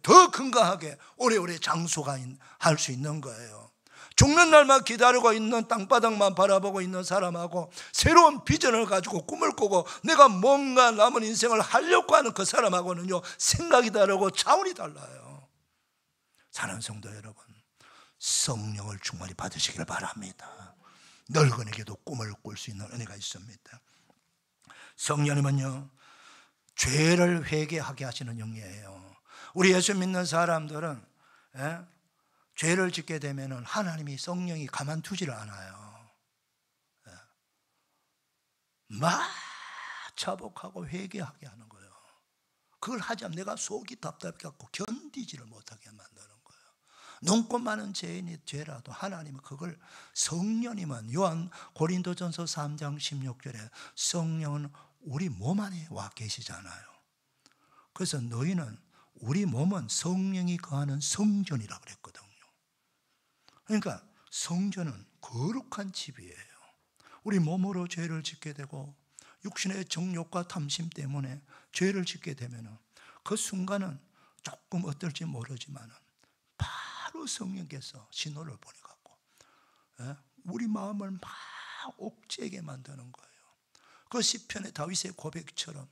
더 건강하게 오래오래 장수가 할 수 있는 거예요. 죽는 날만 기다리고 있는, 땅바닥만 바라보고 있는 사람하고 새로운 비전을 가지고 꿈을 꾸고 내가 뭔가 남은 인생을 하려고 하는 그 사람하고는요, 생각이 다르고 차원이 달라요. 사랑하는 성도 여러분, 성령을 충만히 받으시길 바랍니다. 늙은에게도 꿈을 꿀 수 있는 은혜가 있습니다. 성령님은요, 죄를 회개하게 하시는 영이에요. 우리 예수 믿는 사람들은 죄를 짓게 되면 하나님이, 성령이 가만두지를 않아요. 막 자복하고 회개하게 하는 거예요. 그걸 하자면 내가 속이 답답해갖고 견디지를 못하게 만드는 거예요. 눈곱 많은 죄인이 죄라도 하나님은 그걸, 성령님은 고린도전서 3장 16절에 성령은 우리 몸 안에 와 계시잖아요. 그래서 너희는, 우리 몸은 성령이 거하는 성전이라고 그랬거든요. 그러니까 성전은 거룩한 집이에요. 우리 몸으로 죄를 짓게 되고 육신의 정욕과 탐심 때문에 죄를 짓게 되면 그 순간은 조금 어떨지 모르지만 바로 바로 성령께서 신호를 보내갖고 우리 마음을 막 옥죄게 만드는 거예요. 그 시편의 다윗의 고백처럼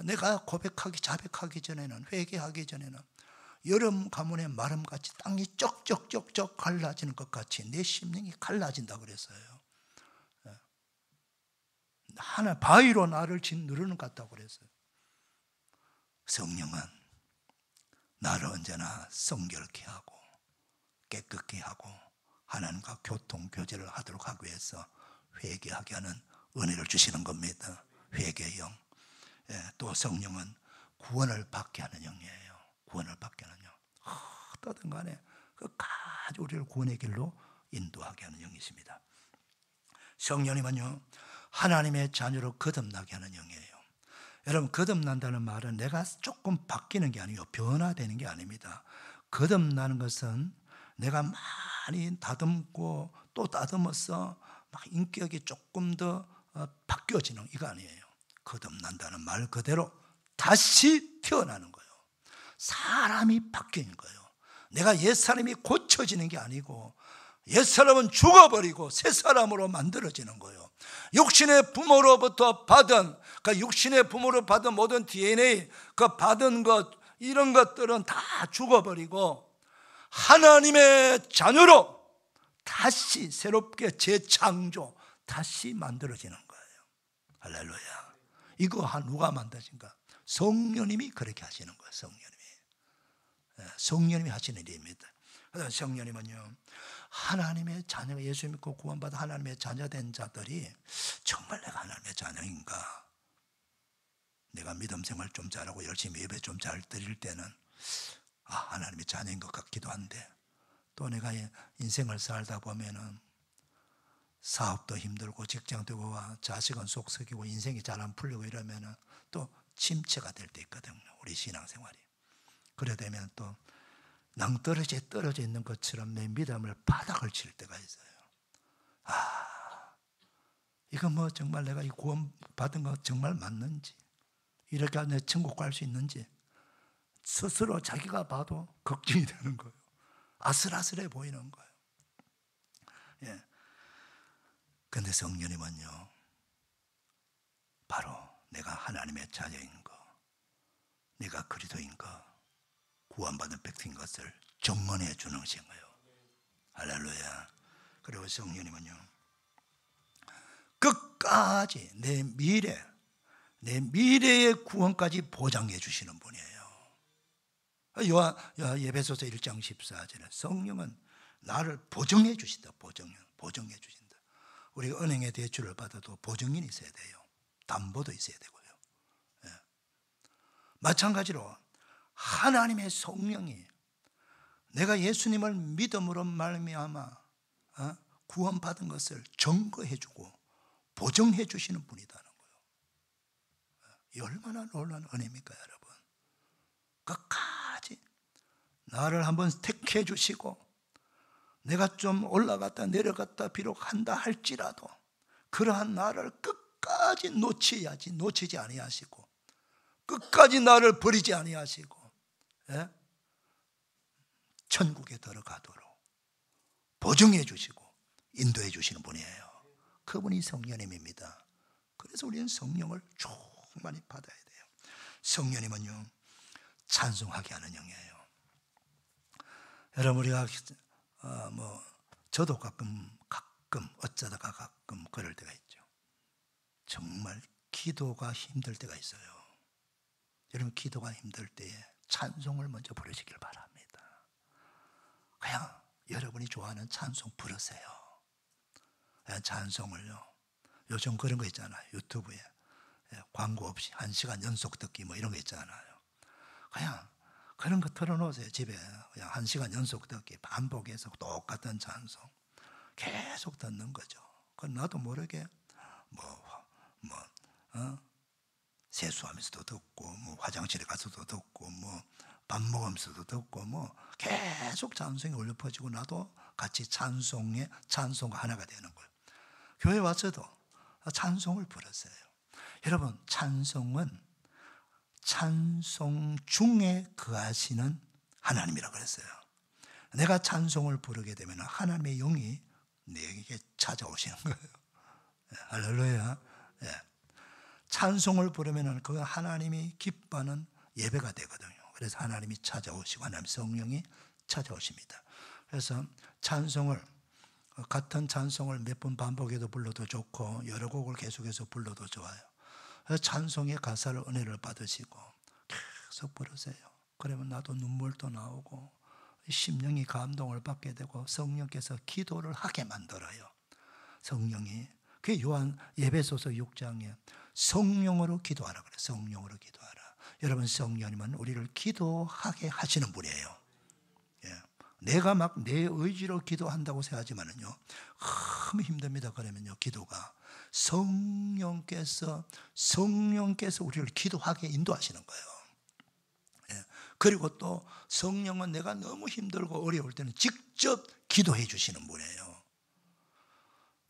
내가 자백하기 전에는, 회개하기 전에는 여름 가문의 마름같이 땅이 쩍쩍쩍쩍 갈라지는 것 같이 내 심령이 갈라진다 그랬어요. 하나 바위로 나를 짓누르는 것 같다고 그랬어요. 성령은 나를 언제나 성결케 하고 깨끗게 하고 하나님과 교통 교제를 하도록 하기 위해서 회개하게 하는 은혜를 주시는 겁니다. 회개의 영. 또 성령은 구원을 받게 하는 영이에요. 구원을 받게 하는 영. 어떠든 간에 끝까지 우리를 구원의 길로 인도하게 하는 영이십니다. 성령님은요, 하나님의 자녀로 거듭나게 하는 영이에요. 여러분, 거듭난다는 말은 내가 조금 바뀌는 게 아니에요. 변화되는 게 아닙니다. 거듭나는 것은 내가 많이 다듬고 또 다듬어서 막 인격이 조금 더 바뀌어지는 이거 아니에요. 거듭난다는 말 그대로 다시 태어나는 거예요. 사람이 바뀌는 거예요. 내가 옛사람이 고쳐지는 게 아니고 옛사람은 죽어버리고 새 사람으로 만들어지는 거예요. 육신의 부모로부터 받은, 그 육신의 부모로 받은 모든 DNA, 그 받은 것, 이런 것들은 다 죽어버리고 하나님의 자녀로 다시 새롭게 재창조, 다시 만들어지는 거예요. 할렐루야. 이거 누가 만드신가? 성령님이 그렇게 하시는 거예요. 성령님이 하시는 일입니다. 그래서 성령님은요, 하나님의 자녀가, 예수 믿고 구원받아 하나님의 자녀된 자들이 정말 내가 하나님의 자녀인가? 내가 믿음 생활 좀 잘하고 열심히 예배 좀 잘 드릴 때는 하나님의 자녀인 것 같기도 한데, 또 내가 인생을 살다 보면은 사업도 힘들고 직장도 고 자식은 속썩이고 인생이 잘 안 풀리고 이러면은 또 침체가 될 때 있거든요. 우리 신앙생활이. 그래 되면 또 낭떠러지에 떨어져 있는 것처럼 내 믿음을 바닥을 칠 때가 있어요. 이거 뭐 정말 내가 이 구원 받은 거 정말 맞는지, 이렇게 내 천국 갈 수 있는지 스스로 자기가 봐도 걱정이 되는 거예요. 아슬아슬해 보이는 거예요. 그런데 성령님은요, 바로 내가 하나님의 자녀인 거, 내가 그리스도인 거, 구원받은 백성인 것을 증언해 주는 것인 거예요. 할렐루야. 그리고 성령님은요, 끝까지 내 미래의 구원까지 보장해 주시는 분이에요. 에베소서 1장 14절에 성령은 나를 보증해 주신다. 보증해 주신다. 우리가 은행에 대출을 받아도 보증인이 있어야 돼요. 담보도 있어야 되고요. 마찬가지로 하나님의 성령이 내가 예수님을 믿음으로 말미암아 구원받은 것을 증거해 주고 보증해 주시는 분이라는 거예요. 이 얼마나 놀라운 은혜입니까, 여러분? 끝까지 나를 한번 택해 주시고 내가 좀 올라갔다 내려갔다 비록 한다 할지라도 그러한 나를 끝까지 놓치지 아니하시고 끝까지 나를 버리지 아니하시고 천국에 들어가도록 보증해 주시고 인도해 주시는 분이에요. 그분이 성령님입니다. 그래서 우리는 성령을 충만히 받아야 돼요. 성령님은요, 찬송하게 하는 영이에요. 여러분, 우리가 저도 가끔 어쩌다가 가끔 그럴 때가 있죠. 정말 기도가 힘들 때가 있어요. 여러분, 기도가 힘들 때에 찬송을 먼저 부르시길 바랍니다. 그냥 여러분이 좋아하는 찬송 부르세요. 찬송을요, 요즘 그런 거 있잖아요. 유튜브에 광고 없이 1시간 연속 듣기 이런 거 있잖아요. 그냥 그런 거 틀어놓으세요. 집에 그냥 1시간 연속 듣기 반복해서 똑같은 찬송 계속 듣는 거죠. 그건 나도 모르게 세수하면서도 듣고 화장실에 가서도 듣고 밥 먹으면서도 듣고 계속 찬송이 울려 퍼지고 나도 같이 찬송가 하나가 되는 거예요. 교회 와서도 찬송을 부르세요. 여러분, 찬송은 찬송 중에 거하시는 하나님이라고 그랬어요. 내가 찬송을 부르게 되면 하나님의 영이 내게 찾아오시는 거예요. 할렐루야. 찬송을 부르면 그 하나님이 기뻐하는 예배가 되거든요. 그래서 하나님이 찾아오시고 하나님 성령이 찾아오십니다. 그래서 찬송을, 같은 찬송을 몇 번 반복해서 불러도 좋고 여러 곡을 계속해서 불러도 좋아요. 그래서 찬송의 가사를 은혜를 받으시고 계속 부르세요. 그러면 나도 눈물도 나오고 심령이 감동을 받게 되고 성령께서 기도를 하게 만들어요. 성령이. 그 요한 에베소서 6장에 성령으로 기도하라 그래요. 성령으로 기도하라. 여러분, 성령님은 우리를 기도하게 하시는 분이에요. 내가 막 내 의지로 기도한다고 생각하지만은요, 너무 힘듭니다. 그러면요, 기도가 성령께서 우리를 기도하게 인도하시는 거예요. 그리고 또 성령은 내가 너무 힘들고 어려울 때는 직접 기도해 주시는 분이에요.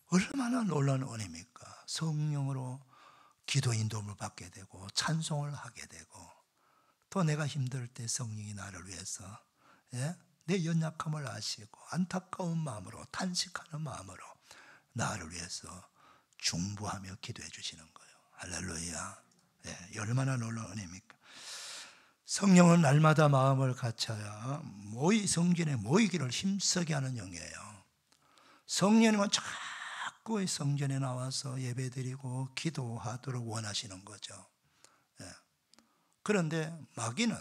얼마나 놀라운 은혜입니까? 성령으로 기도 인도를 받게 되고 찬송을 하게 되고, 또 내가 힘들 때 성령이 나를 위해서 내 연약함을 아시고 안타까운 마음으로 탄식하는 마음으로 나를 위해서 중보하며 기도해 주시는 거예요. 할렐루야. 얼마나 놀라운 은혜입니까? 성령은 날마다 마음을 갖춰야 성전에 모이기를 힘쓰게 하는 영이에요. 성령님은 자꾸 성전에 나와서 예배드리고 기도하도록 원하시는 거죠. 그런데 마귀는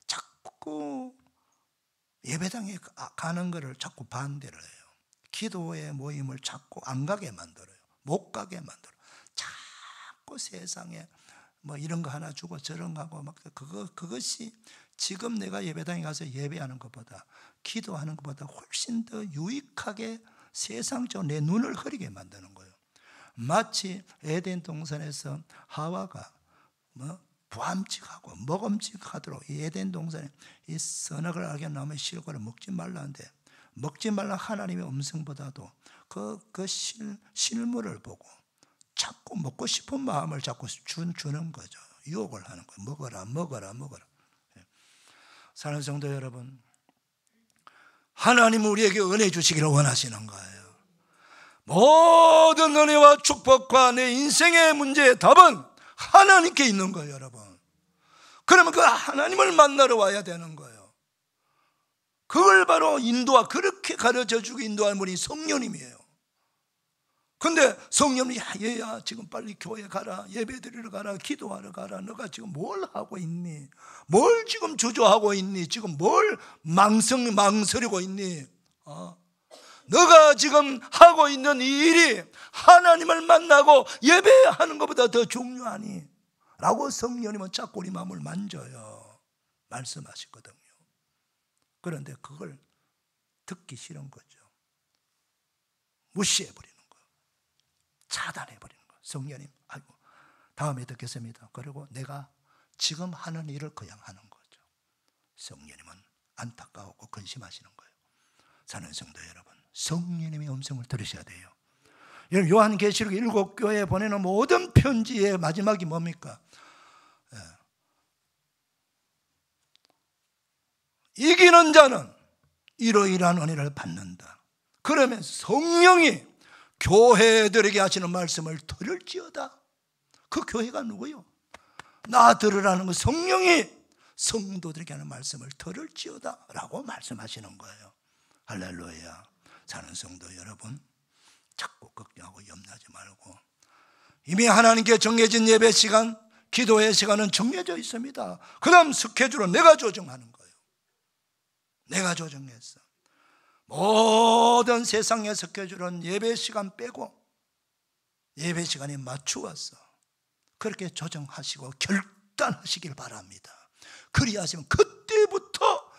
자꾸 예배당에 가는 것을 자꾸 반대를 해요. 기도의 모임을 자꾸 안 가게 만들어요. 못 가게 만들어요. 자꾸 세상에 뭐 이런 거 하나 주고 저런 거 하고 막 그것이 지금 내가 예배당에 가서 예배하는 것보다, 기도하는 것보다 훨씬 더 유익하게 세상적으로 내 눈을 흐리게 만드는 거예요. 마치 에덴 동산에서 하와가 부함직하고 먹음직하도록 이 에덴 동산에 이 선악을 알게 하는 나무의 실과를 먹지 말라는데, 먹지 말라 하나님의 음성보다도 그 실물을 보고 자꾸 먹고 싶은 마음을 자꾸 주는 거죠. 유혹을 하는 거예요. 먹어라. 사랑하는 성도 여러분, 하나님은 우리에게 은혜 주시기를 원하시는 거예요. 모든 은혜와 축복과 내 인생의 문제의 답은 하나님께 있는 거예요, 여러분. 그러면 그 하나님을 만나러 와야 되는 거예요. 그걸 바로 그렇게 가르쳐주고 인도하는 분이 성령님이에요. 근데 성령님이 얘야 지금 빨리 교회 가라, 예배 드리러 가라, 기도하러 가라. 너가 지금 뭘 하고 있니? 뭘 지금 주저하고 있니? 지금 뭘 망설이고 있니? 너가 지금 하고 있는 이 일이 하나님을 만나고 예배하는 것보다 더 중요하니? 라고 성령님은 자꾸 우리 마음을 만져요. 말씀하시거든요. 그런데 그걸 듣기 싫은 거죠. 무시해버리는 거예요. 차단해버리는 거예요. 성령님, 아이고 다음에 듣겠습니다. 그리고 내가 지금 하는 일을 그냥 하는 거죠. 성령님은 안타까웠고 근심하시는 거예요. 사는 성도 여러분, 성령님의 음성을 들으셔야 돼요. 여러분, 요한계시록 7교회에 보내는 모든 편지의 마지막이 뭡니까? 이기는 자는 이러이러한 은혜를 받는다. 그러면 성령이 교회들에게 하시는 말씀을 들을지어다. 그 교회가 누구요? 나 들으라는 거, 성령이 성도들에게 하는 말씀을 들을지어다 라고 말씀하시는 거예요. 할렐루야. 사는 성도 여러분, 자꾸 걱정하고 염려하지 말고, 이미 하나님께 정해진 예배 시간, 기도의 시간은 정해져 있습니다. 그 다음 스케줄은 내가 조정하는 거예요. 내가 조정했어. 모든 세상의 스케줄은 예배 시간 빼고 예배 시간에 맞추어서 그렇게 조정하시고 결단하시길 바랍니다. 그리하시면 그때부터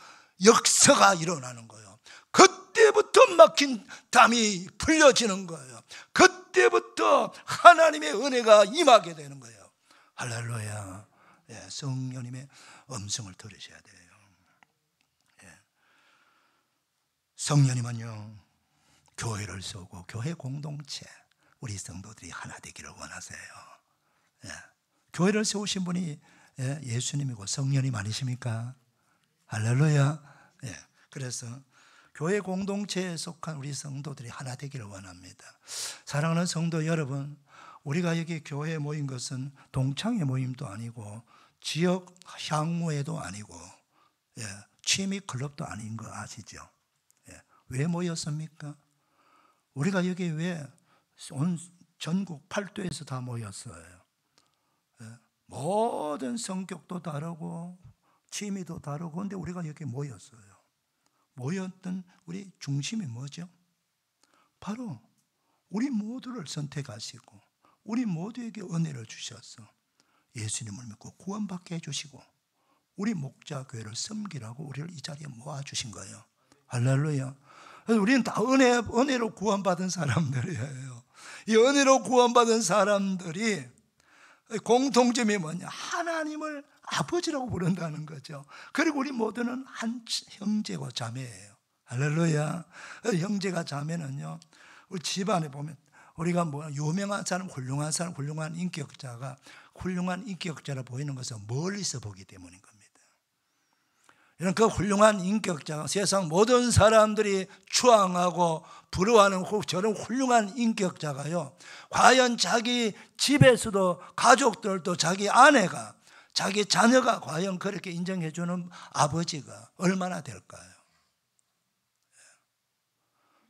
역사가 일어나는 거예요. 그때부터 막힌 담이 풀려지는 거예요. 그때부터 하나님의 은혜가 임하게 되는 거예요. 할렐루야. 성령님의 음성을 들으셔야 돼요. 성령님은요, 교회를 세우고 교회 공동체, 우리 성도들이 하나 되기를 원하세요. 교회를 세우신 분이 예수님이고 성령님 아니십니까? 할렐루야. 그래서 교회 공동체에 속한 우리 성도들이 하나 되기를 원합니다. 사랑하는 성도 여러분, 우리가 여기 교회에 모인 것은 동창회 모임도 아니고 지역 향후회도 아니고 취미 클럽도 아닌 거 아시죠? 왜 모였습니까? 우리가 여기 왜 온 전국 8도에서 다 모였어요? 모든 성격도 다르고 취미도 다르고, 근데 우리가 여기 모였어요. 모였던 우리 중심이 뭐죠? 바로 우리 모두를 선택하시고 우리 모두에게 은혜를 주셔서 예수님을 믿고 구원받게 해주시고 우리 목자교회를 섬기라고 우리를 이 자리에 모아주신 거예요. 할렐루야. 우리는 다 은혜로 구원받은 사람들이에요. 이 은혜로 구원받은 사람들이 공통점이 뭐냐? 하나님을 아버지라고 부른다는 거죠. 그리고 우리 모두는 한 형제고 자매예요. 할렐루야. 형제가 자매는요, 우리 집안에 보면 우리가 뭐 유명한 사람, 훌륭한 사람, 훌륭한 인격자가 훌륭한 인격자라 보이는 것은 멀리서 보기 때문인 겁니다. 이런 그 훌륭한 인격자가 세상 모든 사람들이 추앙하고 부러워하는 저런 훌륭한 인격자가요, 과연 자기 집에서도 가족들도 자기 아내가 자기 자녀가 과연 그렇게 인정해 주는 아버지가 얼마나 될까요?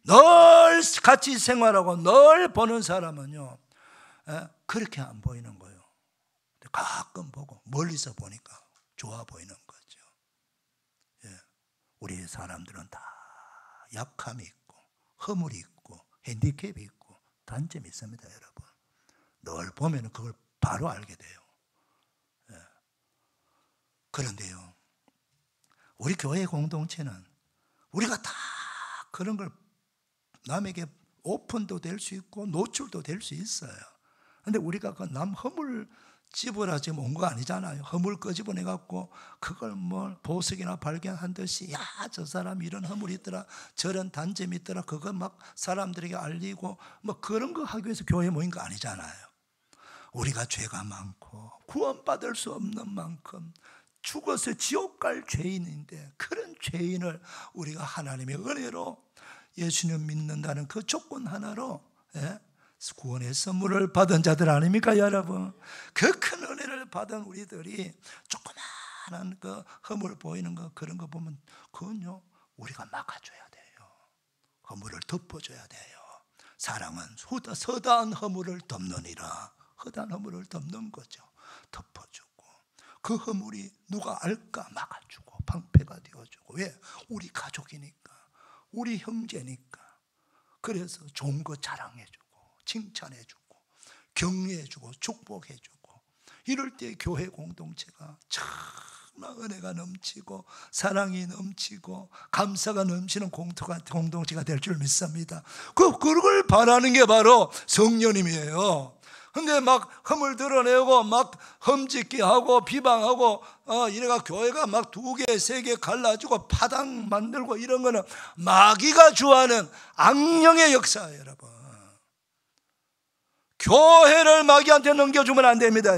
늘 같이 생활하고 늘 보는 사람은요 그렇게 안 보이는 거예요. 가끔 보고 멀리서 보니까 좋아 보이는 거죠. 우리 사람들은 다 약함이 있고 허물이 있고 핸디캡이 있고 단점이 있습니다. 여러분, 늘 보면 그걸 바로 알게 돼요. 그런데요, 우리 교회 공동체는 우리가 다 그런 걸 남에게 오픈도 될 수 있고 노출도 될 수 있어요. 그런데 우리가 그 남 허물 집어라 지금 온 거 아니잖아요. 허물 끄집어내 갖고 그걸 뭐 보석이나 발견한 듯이, 야, 저 사람 이런 허물이 있더라, 저런 단점이 있더라, 그거 막 사람들에게 알리고 뭐 그런 거 하기 위해서 교회에 모인 거 아니잖아요. 우리가 죄가 많고 구원받을 수 없는 만큼 죽어서 지옥 갈 죄인인데, 그런 죄인을 우리가 하나님의 은혜로 예수님 믿는다는 그 조건 하나로 구원의 선물을 받은 자들 아닙니까, 여러분? 그 큰 은혜를 받은 우리들이 조그마한 그 허물 보이는 거, 그런 거 보면 그건요 우리가 막아줘야 돼요. 허물을 덮어줘야 돼요. 사랑은 서다한 허물을 덮느니라. 허다한 허물을 덮는 거죠. 덮어주고 그 허물이 누가 알까 막아주고 방패가 되어주고. 왜? 우리 가족이니까, 우리 형제니까. 그래서 좋은 거 자랑해주고 칭찬해주고 격려해주고 축복해주고, 이럴 때 교회 공동체가 정말 은혜가 넘치고 사랑이 넘치고 감사가 넘치는 공동체가 될 줄 믿습니다. 그걸 바라는 게 바로 성령님이에요. 근데 막 허물 드러내고 막 흠짓기 하고 비방하고 이래가 교회가 막 2개 3개 갈라지고 파당 만들고 이런 거는 마귀가 좋아하는 악령의 역사예요. 여러분, 교회를 마귀한테 넘겨주면 안 됩니다.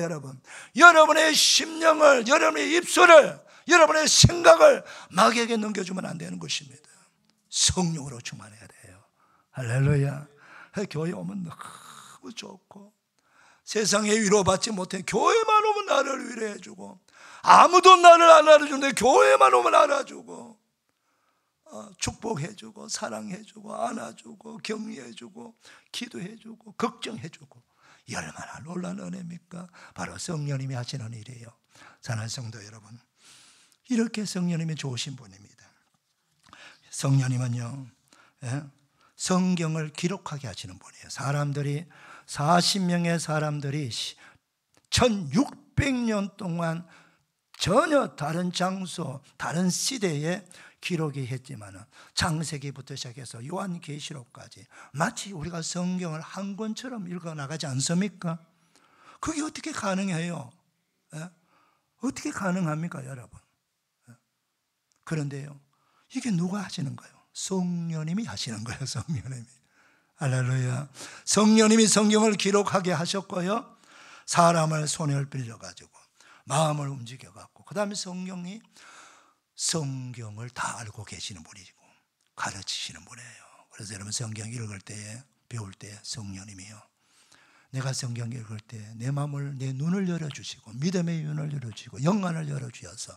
여러분의 심령을, 여러분의 입술을, 여러분의 생각을 마귀에게 넘겨주면 안 되는 것입니다. 성령으로 충만해야 돼요. 할렐루야. 교회 오면 너무 좋고, 세상에 위로받지 못해 교회만 오면 나를 위로해주고, 아무도 나를 안 알아주는데 교회만 오면 알아주고, 축복해주고 사랑해주고 안아주고 격려해주고 기도해주고 걱정해주고, 얼마나 놀라운 은혜입니까? 바로 성령님이 하시는 일이에요. 사랑하는 성도 여러분, 이렇게 성령님이 좋으신 분입니다. 성령님은요 성경을 기록하게 하시는 분이에요. 40명의 사람들이 1600년 동안 전혀 다른 장소, 다른 시대에 기록이 했지만 창세기부터 시작해서 요한계시록까지 마치 우리가 성경을 한 권처럼 읽어나가지 않습니까? 그게 어떻게 가능해요? 어떻게 가능합니까, 여러분? 그런데요, 이게 누가 하시는 거예요? 성령님이 하시는 거예요. 성령님이. 할렐루야. 성령님이 성경을 기록하게 하셨고요, 사람을 손을 빌려가지고 마음을 움직여갖고, 그 다음에 성경이 성경을 다 알고 계시는 분이고, 가르치시는 분이에요. 그래서 여러분 성경 읽을 때에, 배울 때에 성령님이요, 내가 성경 읽을 때 내 마음을, 내 눈을 열어주시고 믿음의 눈을 열어주시고 영안을 열어주셔서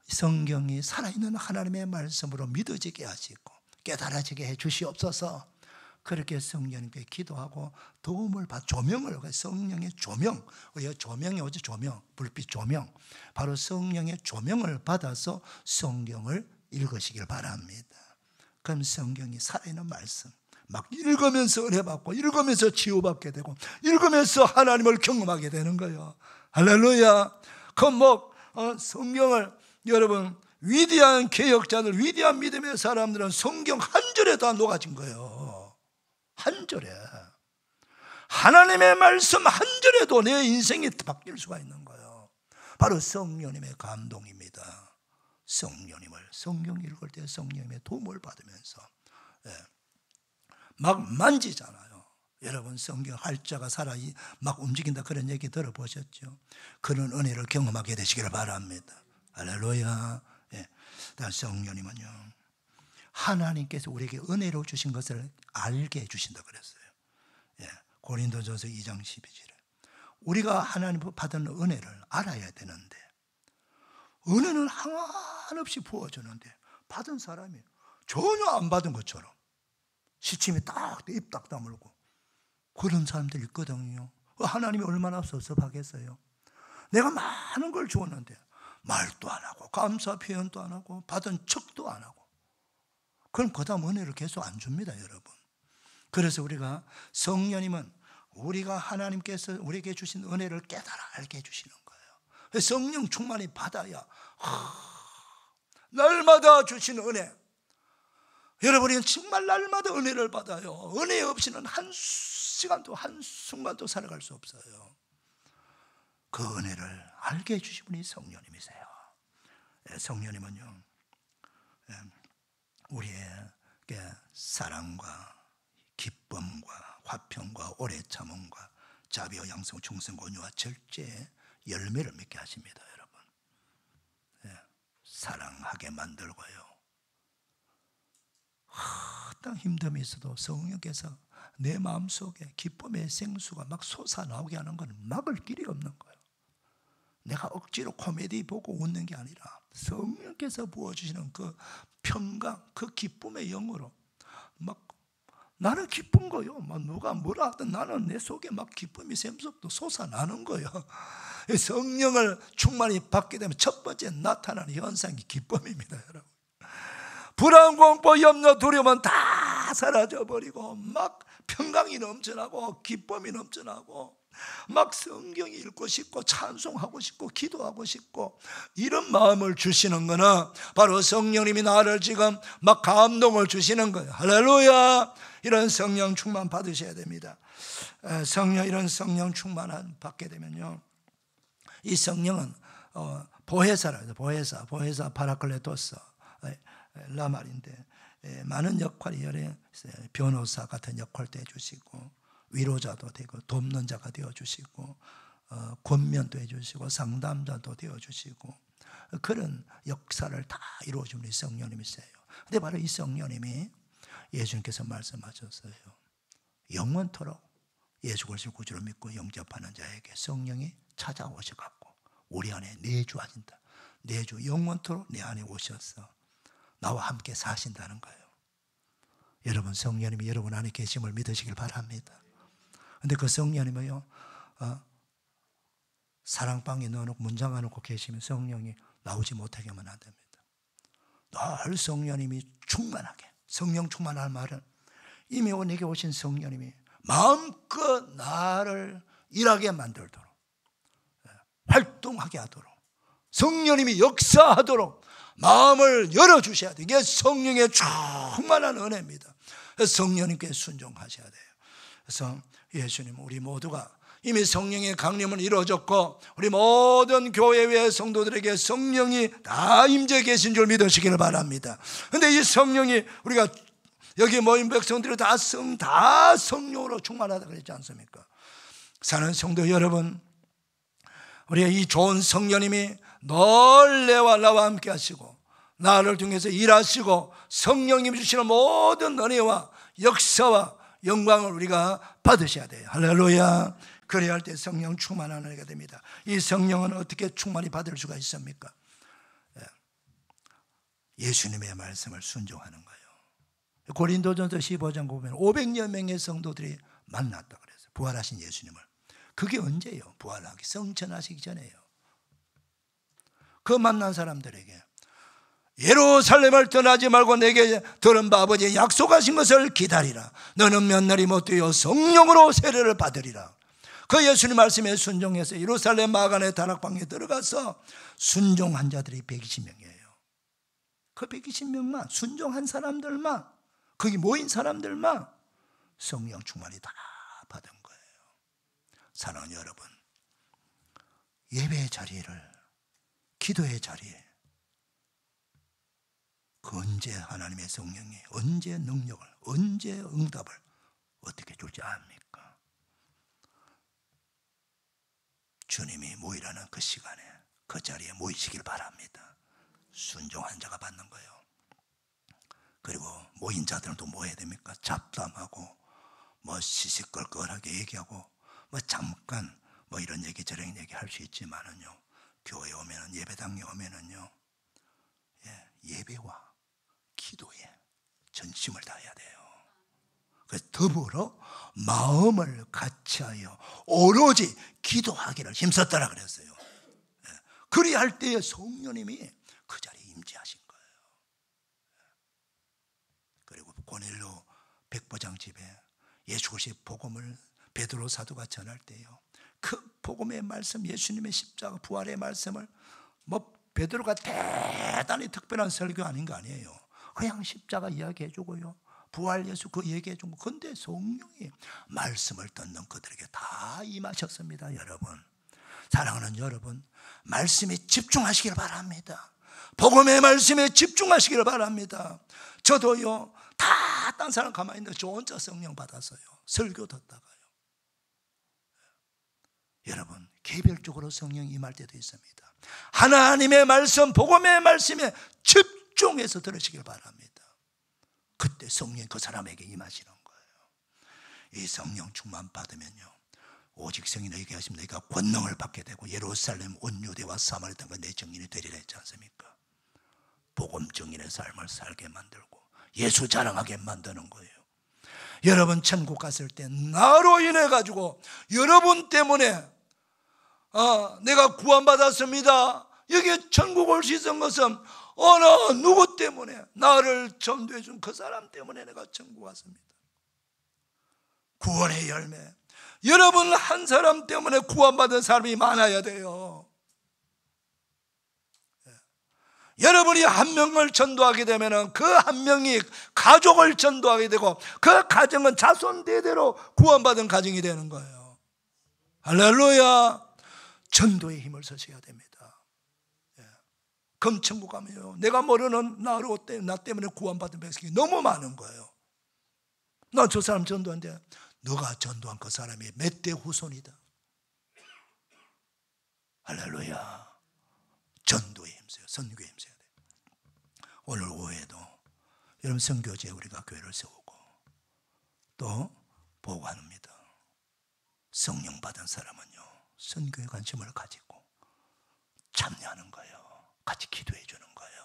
성경이 살아있는 하나님의 말씀으로 믿어지게 하시고 깨달아지게 해주시옵소서. 그렇게 성령님께 기도하고 도움을 받, 조명을, 성령의 조명, 우리가 조명이 오지, 조명, 불빛 조명, 바로 성령의 조명을 받아서 성경을 읽으시길 바랍니다. 그럼 성경이 살아있는 말씀, 막 읽으면서 은혜 받고 읽으면서 치유받게 되고 읽으면서 하나님을 경험하게 되는 거예요. 할렐루야. 그 성경을, 여러분, 위대한 개혁자들, 위대한 믿음의 사람들은 성경 한 절에 다 녹아진 거예요. 한 절에. 하나님의 말씀 한 절에도 내 인생이 바뀔 수가 있는 거예요. 바로 성령님의 감동입니다. 성령님을, 성경 읽을 때 성령님의 도움을 받으면서 막 만지잖아요. 여러분 성경 활자가 살아 막 움직인다, 그런 얘기 들어보셨죠? 그런 은혜를 경험하게 되시기를 바랍니다. 할렐루야. 성령님은요, 하나님께서 우리에게 은혜로 주신 것을 알게 해주신다 그랬어요. 고린도전서 2장 12절에 우리가 하나님 받은 은혜를 알아야 되는데, 은혜는 한없이 부어주는데 받은 사람이 전혀 안 받은 것처럼 시침이 입 딱 다물고 그런 사람들이 있거든요. 하나님이 얼마나 섭섭하겠어요. 내가 많은 걸 주었는데 말도 안 하고 감사 표현도 안 하고 받은 척도 안 하고, 그럼 그 다음 은혜를 계속 안 줍니다, 여러분. 그래서 우리가, 성령님은 우리가 하나님께서 우리에게 주신 은혜를 깨달아 알게 해주시는 거예요. 성령 충만히 받아야 날마다 주시는 은혜, 여러분이 정말 날마다 은혜를 받아요. 은혜 없이는 한 시간도 한순간도 살아갈 수 없어요. 그 은혜를 알게 해주신 분이 성령님이세요. 성령님은요, 우리에게 사랑과 기쁨과 화평과 오래 참음과 자비와 양성, 충성, 온유와 절제의 열매를 맺게 하십니다, 여러분. 사랑하게 만들고요, 어떤 힘듦이 있어도 성령께서 내 마음속에 기쁨의 생수가 막 솟아나오게 하는 건 막을 길이 없는 거예요. 내가 억지로 코미디 보고 웃는 게 아니라 성령께서 부어주시는 그 평강, 그 기쁨의 영으로 막 나는 기쁜 거요. 막 누가 뭐라 하든 나는 내 속에 막 기쁨이 샘솟도 솟아나는 거예요. 성령을 충만히 받게 되면 첫 번째 나타나는 현상이 기쁨입니다, 여러분. 불안, 공포, 염려, 두려움은 다 사라져버리고 막 평강이 넘쳐나고 기쁨이 넘쳐나고 막 성경 읽고 싶고 찬송하고 싶고 기도하고 싶고, 이런 마음을 주시는 거는 바로 성령님이 나를 지금 막 감동을 주시는 거예요. 할렐루야. 이런 성령 충만 받으셔야 됩니다. 이런 성령 충만 받게 되면요, 이 성령은 보혜사라고 해요. 보혜사 파라클레토스 라말인데, 많은 역할이 변호사 같은 역할도 해주시고 위로자도 되고 돕는 자가 되어주시고 권면도 해주시고 상담자도 되어주시고, 그런 역사를 다 이루어주는 이 성령님이세요. 근데 바로 이 성령님이 예수님께서 말씀하셨어요. 영원토록 예수 그리스도 구주로 믿고 영접하는 자에게 성령이 찾아오셔갖고 우리 안에 내주하신다. 내주, 영원토록 내 안에 오셔서 나와 함께 사신다는 거예요. 여러분, 성령님이 여러분 안에 계심을 믿으시길 바랍니다. 근데 그 성령님은요, 사랑방에 넣어놓고 문장해 놓고 계시면 성령이 나오지 못하게 하면 안 됩니다. 늘 성령님이 충만하게, 성령 충만할 말은 이미 내게 오신 성령님이 마음껏 나를 일하게 만들도록, 활동하게 하도록, 성령님이 역사하도록 마음을 열어주셔야 돼요. 이게 성령의 충만한 은혜입니다. 성령님께 순종하셔야 돼요. 그래서 예수님, 우리 모두가 이미 성령의 강림은 이루어졌고 우리 모든 교회의 성도들에게 성령이 다 임재 계신 줄 믿으시기를 바랍니다. 그런데 이 성령이, 우리가 여기 모인 백성들이 다 성령으로 충만하다 그랬지 않습니까? 사는 성도 여러분, 우리의 이 좋은 성령님이 늘 나와 함께 하시고 나를 통해서 일하시고 성령님 주시는 모든 은혜와 역사와 영광을 우리가 받으셔야 돼요. 할렐루야. 그래야 할 때 성령 충만한 은혜가 됩니다. 이 성령은 어떻게 충만히 받을 수가 있습니까? 예수님의 말씀을 순종하는 거예요. 고린도전서 15장 보면 500여 명의 성도들이 만났다 그랬어요. 부활하신 예수님을. 그게 언제예요? 부활하기 성천하시기 전에요. 그 만난 사람들에게 예루살렘을 떠나지 말고 내게 들은 바 아버지의 약속하신 것을 기다리라. 너는 몇 날이 못 되어 성령으로 세례를 받으리라. 그 예수님 말씀에 순종해서 예루살렘 마간의 다락방에 들어가서 순종한 자들이 120명이에요. 그 120명만, 순종한 사람들만, 거기 모인 사람들만 성령 충만이 다 받은 거예요. 사랑하는 여러분, 예배의 자리를, 기도의 자리에 그 언제 하나님의 성령이 언제 능력을, 언제 응답을 어떻게 줄지 압니까? 주님이 모이라는 그 시간에 그 자리에 모이시길 바랍니다. 순종한 자가 받는 거예요. 그리고 모인 자들은 또 뭐 해야 됩니까? 잡담하고 뭐 시시껄껄하게 얘기하고 뭐 잠깐 뭐 이런 얘기 저런 얘기 할 수 있지만은요, 교회에 오면은, 예배당에 오면은요, 예배와 기도에 전심을 다해야 돼요. 그래서 더불어 마음을 같이하여 오로지 기도하기를 힘썼다라 그랬어요. 그리야 할 때에 성령님이 그 자리에 임재하신 거예요. 그리고 고넬료 백부장 집에 예수 그리스도의 복음을 베드로 사도가 전할 때요, 그 복음의 말씀, 예수님의 십자가 부활의 말씀을 뭐 베드로가 대단히 특별한 설교 아닌 거 아니에요. 그냥 십자가 이야기해주고요, 부활 예수 그 얘기해주고. 근데 성령이 말씀을 듣는 그들에게 다 임하셨습니다. 여러분, 사랑하는 여러분, 말씀에 집중하시길 바랍니다. 복음의 말씀에 집중하시길 바랍니다. 저도요, 다 딴 사람 가만히 있는데 저 혼자 성령 받았어요. 설교 듣다가요. 여러분, 개별적으로 성령이 임할 때도 있습니다. 하나님의 말씀, 복음의 말씀에 집중해서 들으시길 바랍니다. 그때 성령이 그 사람에게 임하시는 거예요. 이 성령 충만 받으면요, 오직 성이 너희에게 하시면 너희가 권능을 받게 되고 예루살렘 온 유대와 사마리아 땅과 내 증인이 되리라 했지 않습니까? 복음 증인의 삶을 살게 만들고 예수 자랑하게 만드는 거예요. 여러분 천국 갔을 때 나로 인해 가지고 여러분 때문에 내가 구원받았습니다. 여기 천국 올 수 있는 것은 어느 누구 때문에, 나를 전도해 준 그 사람 때문에 내가 천국 왔습니다. 구원의 열매, 여러분 한 사람 때문에 구원받은 사람이 많아야 돼요. 여러분이 한 명을 전도하게 되면 그 한 명이 가족을 전도하게 되고 그 가정은 자손 대대로 구원받은 가정이 되는 거예요. 할렐루야. 전도의 힘을 쓰셔야 됩니다. 그럼 천국 가면요, 내가 모르는 나 때문에 구원받은 백성이 너무 많은 거예요. 나 저 사람 전도한데, 너가 전도한 그 사람이 몇 대 후손이다. 할렐루야. 전도에 힘써요. 선교에 힘써야 돼요. 오늘 오후에도 여러분 선교지에 우리가 교회를 세우고 또 보고합니다. 성령 받은 사람은요, 선교에 관심을 가지고 참여하는 거예요. 같이 기도해 주는 거예요.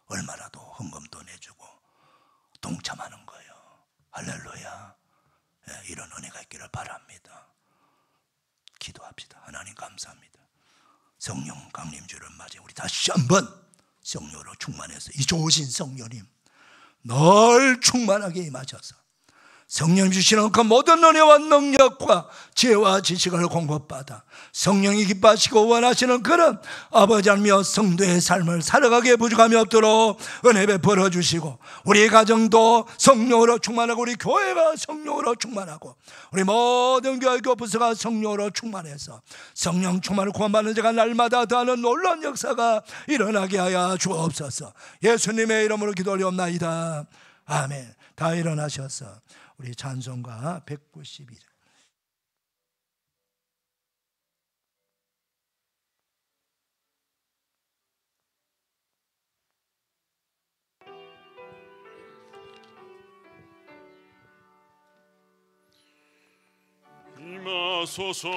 얼마라도 헌금도 내주고 동참하는 거예요. 할렐루야. 이런 은혜가 있기를 바랍니다. 기도합시다. 하나님 감사합니다. 성령 강림주를 맞이해 우리 다시 한번 성령으로 충만해서 이 좋으신 성령님 늘 충만하게 임하셔서 성령 주시는 그 모든 은혜와 능력과 지혜와 지식을 공급받아 성령이 기뻐하시고 원하시는 그런 아버지 하나님이여 성도의 삶을 살아가기에 부족함이 없도록 은혜 베풀어 주시고, 우리 가정도 성령으로 충만하고 우리 교회가 성령으로 충만하고 우리 모든 교회교 부서가 성령으로 충만해서 성령 충만을 구원받는 자가 날마다 더하는 놀라운 역사가 일어나게 하여 주옵소서. 예수님의 이름으로 기도 올리옵나이다. 아멘. 다 일어나셔서 우리 찬송가 192절. 임하소서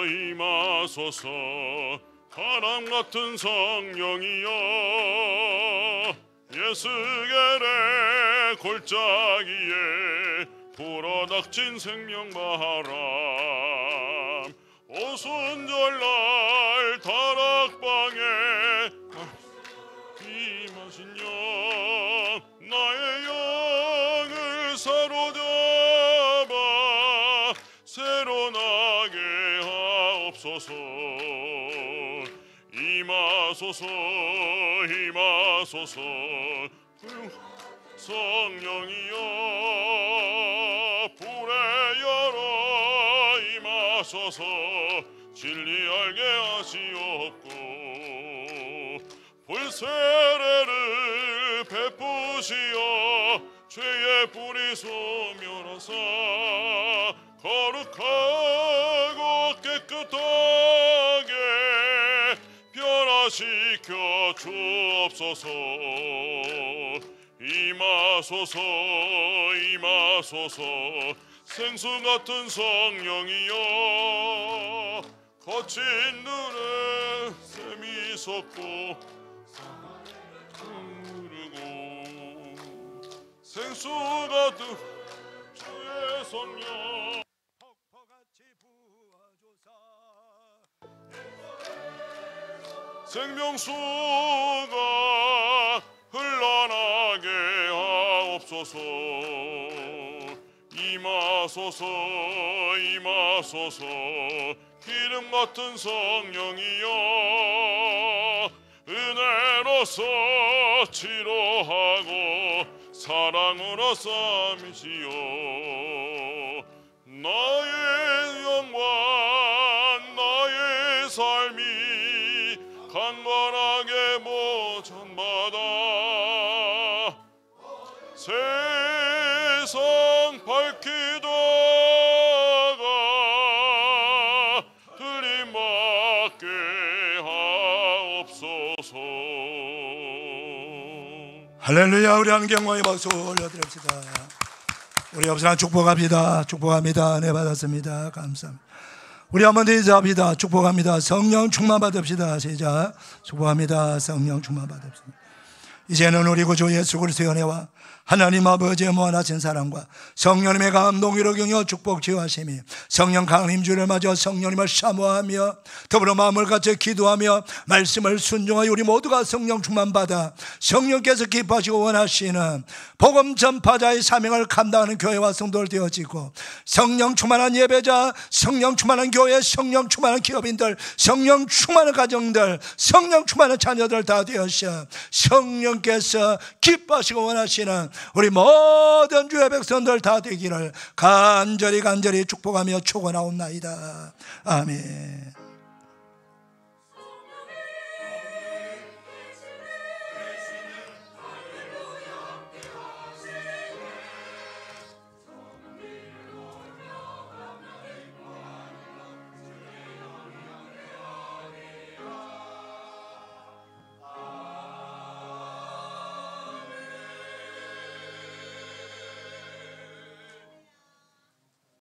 임하소서 바람 같은 성령이여 예수겔의 골짜기에 불어닥친 생명바람 오순절날 다락방에 임하신 영 나의 영을 사로잡아 새로 나게 하옵소서 임하소서 임하소서 성령이여 불에 열어 임하소서 진리 알게 하시옵고 불세례를 베푸시어 죄의 뿌리 소멸하사 거룩하고 깨끗하게 변화시켜 주옵소서 임하소서 임하소서 생수 같은 성령이여 거친 눈에 샘이 솟고 흐르고 생수 같은 주의 성령 생명수가 흘러나게 하옵소서 임하소서 임하소서 기름 같은 성령이여 은혜로서 치료하고 사랑으로 삼으시오 나의 영광 나의 삶이 강건하게 모전받아 세상 밝히다가 들림받게 하옵소서. 할렐루야. 우리 하나님께 영광의 박수 올려드립시다. 우리 옆사람 축복합니다. 축복합니다. 은혜 받았습니다. 감사합니다. 우리 한번 더 인사합니다. 축복합니다. 성령 충만 받읍시다. 시작. 축복합니다. 성령 충만 받읍시다. 이제는 우리 구주 예수 그리스도의 은혜와 하나님 아버지의 무한하신 사랑과 성령님의 감동 위로 경여 축복 지어하심이 성령 강림 주를 맞아 성령님을 사모하며 더불어 마음을 같이 기도하며 말씀을 순종하여 우리 모두가 성령 충만받아 성령께서 기뻐하시고 원하시는 복음 전파자의 사명을 감당하는 교회와 성도를 되어지고 성령 충만한 예배자, 성령 충만한 교회, 성령 충만한 기업인들, 성령 충만한 가정들, 성령 충만한 자녀들 다 되어서 성령께서 기뻐하시고 원하시는 우리 모든 주의 백성들 다 되기를 간절히 축복하며 축원하옵나이다. 아멘.